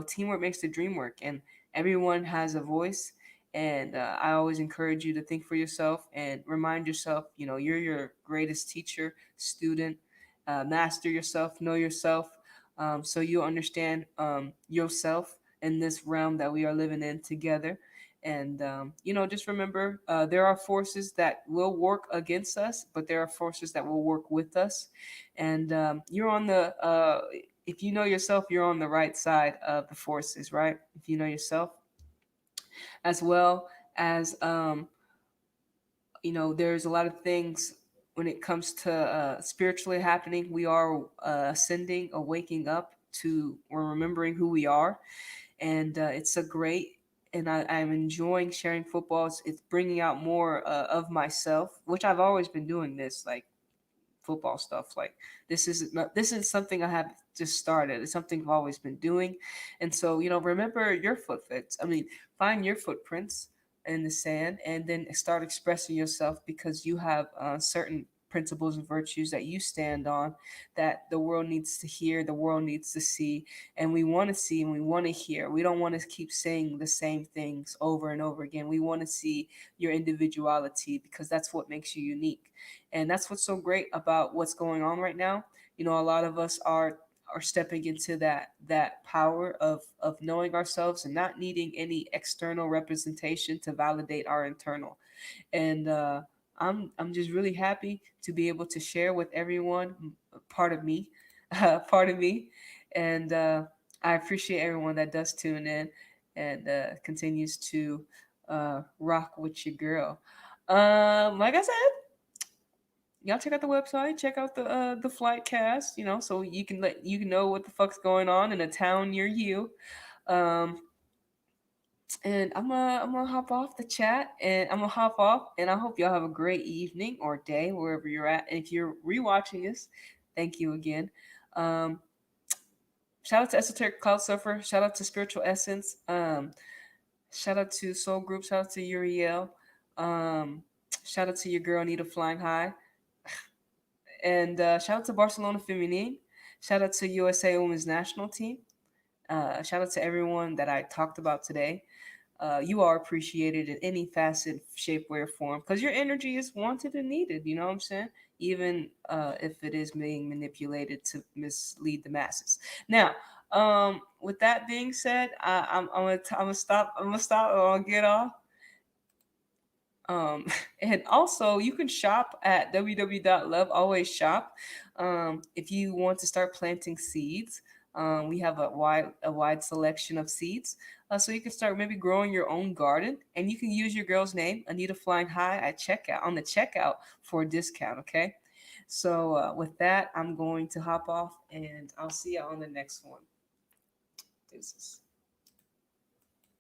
teamwork makes the dream work, and everyone has a voice. And I always encourage you to think for yourself and remind yourself, you're your greatest teacher, student. Master yourself, know yourself, so you understand yourself in this realm that we are living in together. And just remember, there are forces that will work against us, but there are forces that will work with us. And you're on the if you know yourself, you're on the right side of the forces, right? If you know yourself, as well as there's a lot of things when it comes to spiritually happening. We are ascending or waking up to, we're remembering who we are. And it's a great, and I'm enjoying sharing football. It's bringing out more of myself, which I've always been doing this, like football stuff. Like this is something I have just started. It's something I've always been doing. And so, remember your footprints. I mean, find your footprints in the sand and then start expressing yourself, because you have certain principles and virtues that you stand on, that the world needs to hear, the world needs to see, and we want to see and we want to hear. We don't want to keep saying the same things over and over again. We want to see your individuality, because that's what makes you unique. And that's what's so great about what's going on right now. A lot of us are stepping into that power of knowing ourselves and not needing any external representation to validate our internal. And I'm just really happy to be able to share with everyone part of me, part of me. And I appreciate everyone that does tune in and continues to rock with your girl. Like I said, y'all check out the website, check out the flight cast, so you can know what the fuck's going on in a town near you. Um, and I'm gonna hop off the chat, and I'm gonna hop off, and I hope y'all have a great evening or day wherever you're at. And if you're rewatching this, thank you again. Um, Shout out to Esoteric Cloud Surfer. Shout out to Spiritual Essence. Shout out to Soul Group. Shout out to Uriel. Um, Shout out to your girl Anita Flying High. And shout out to Barcelona Femenil. Shout out to USA Women's National Team. Shout out to everyone that I talked about today. You are appreciated in any facet, shape, way, or form, because your energy is wanted and needed. You know what I'm saying? Even if it is being manipulated to mislead the masses. Now, with that being said, I'm gonna stop. I'm gonna stop. I'm gonna get off. Um, and also, you can shop at www.lovealwaysshop. If you want to start planting seeds, we have a wide selection of seeds. So you can start maybe growing your own garden, and you can use your girl's name, Anita Flying High, at checkout on the checkout for a discount. Okay. So with that, I'm going to hop off, and I'll see you on the next one. Deuces.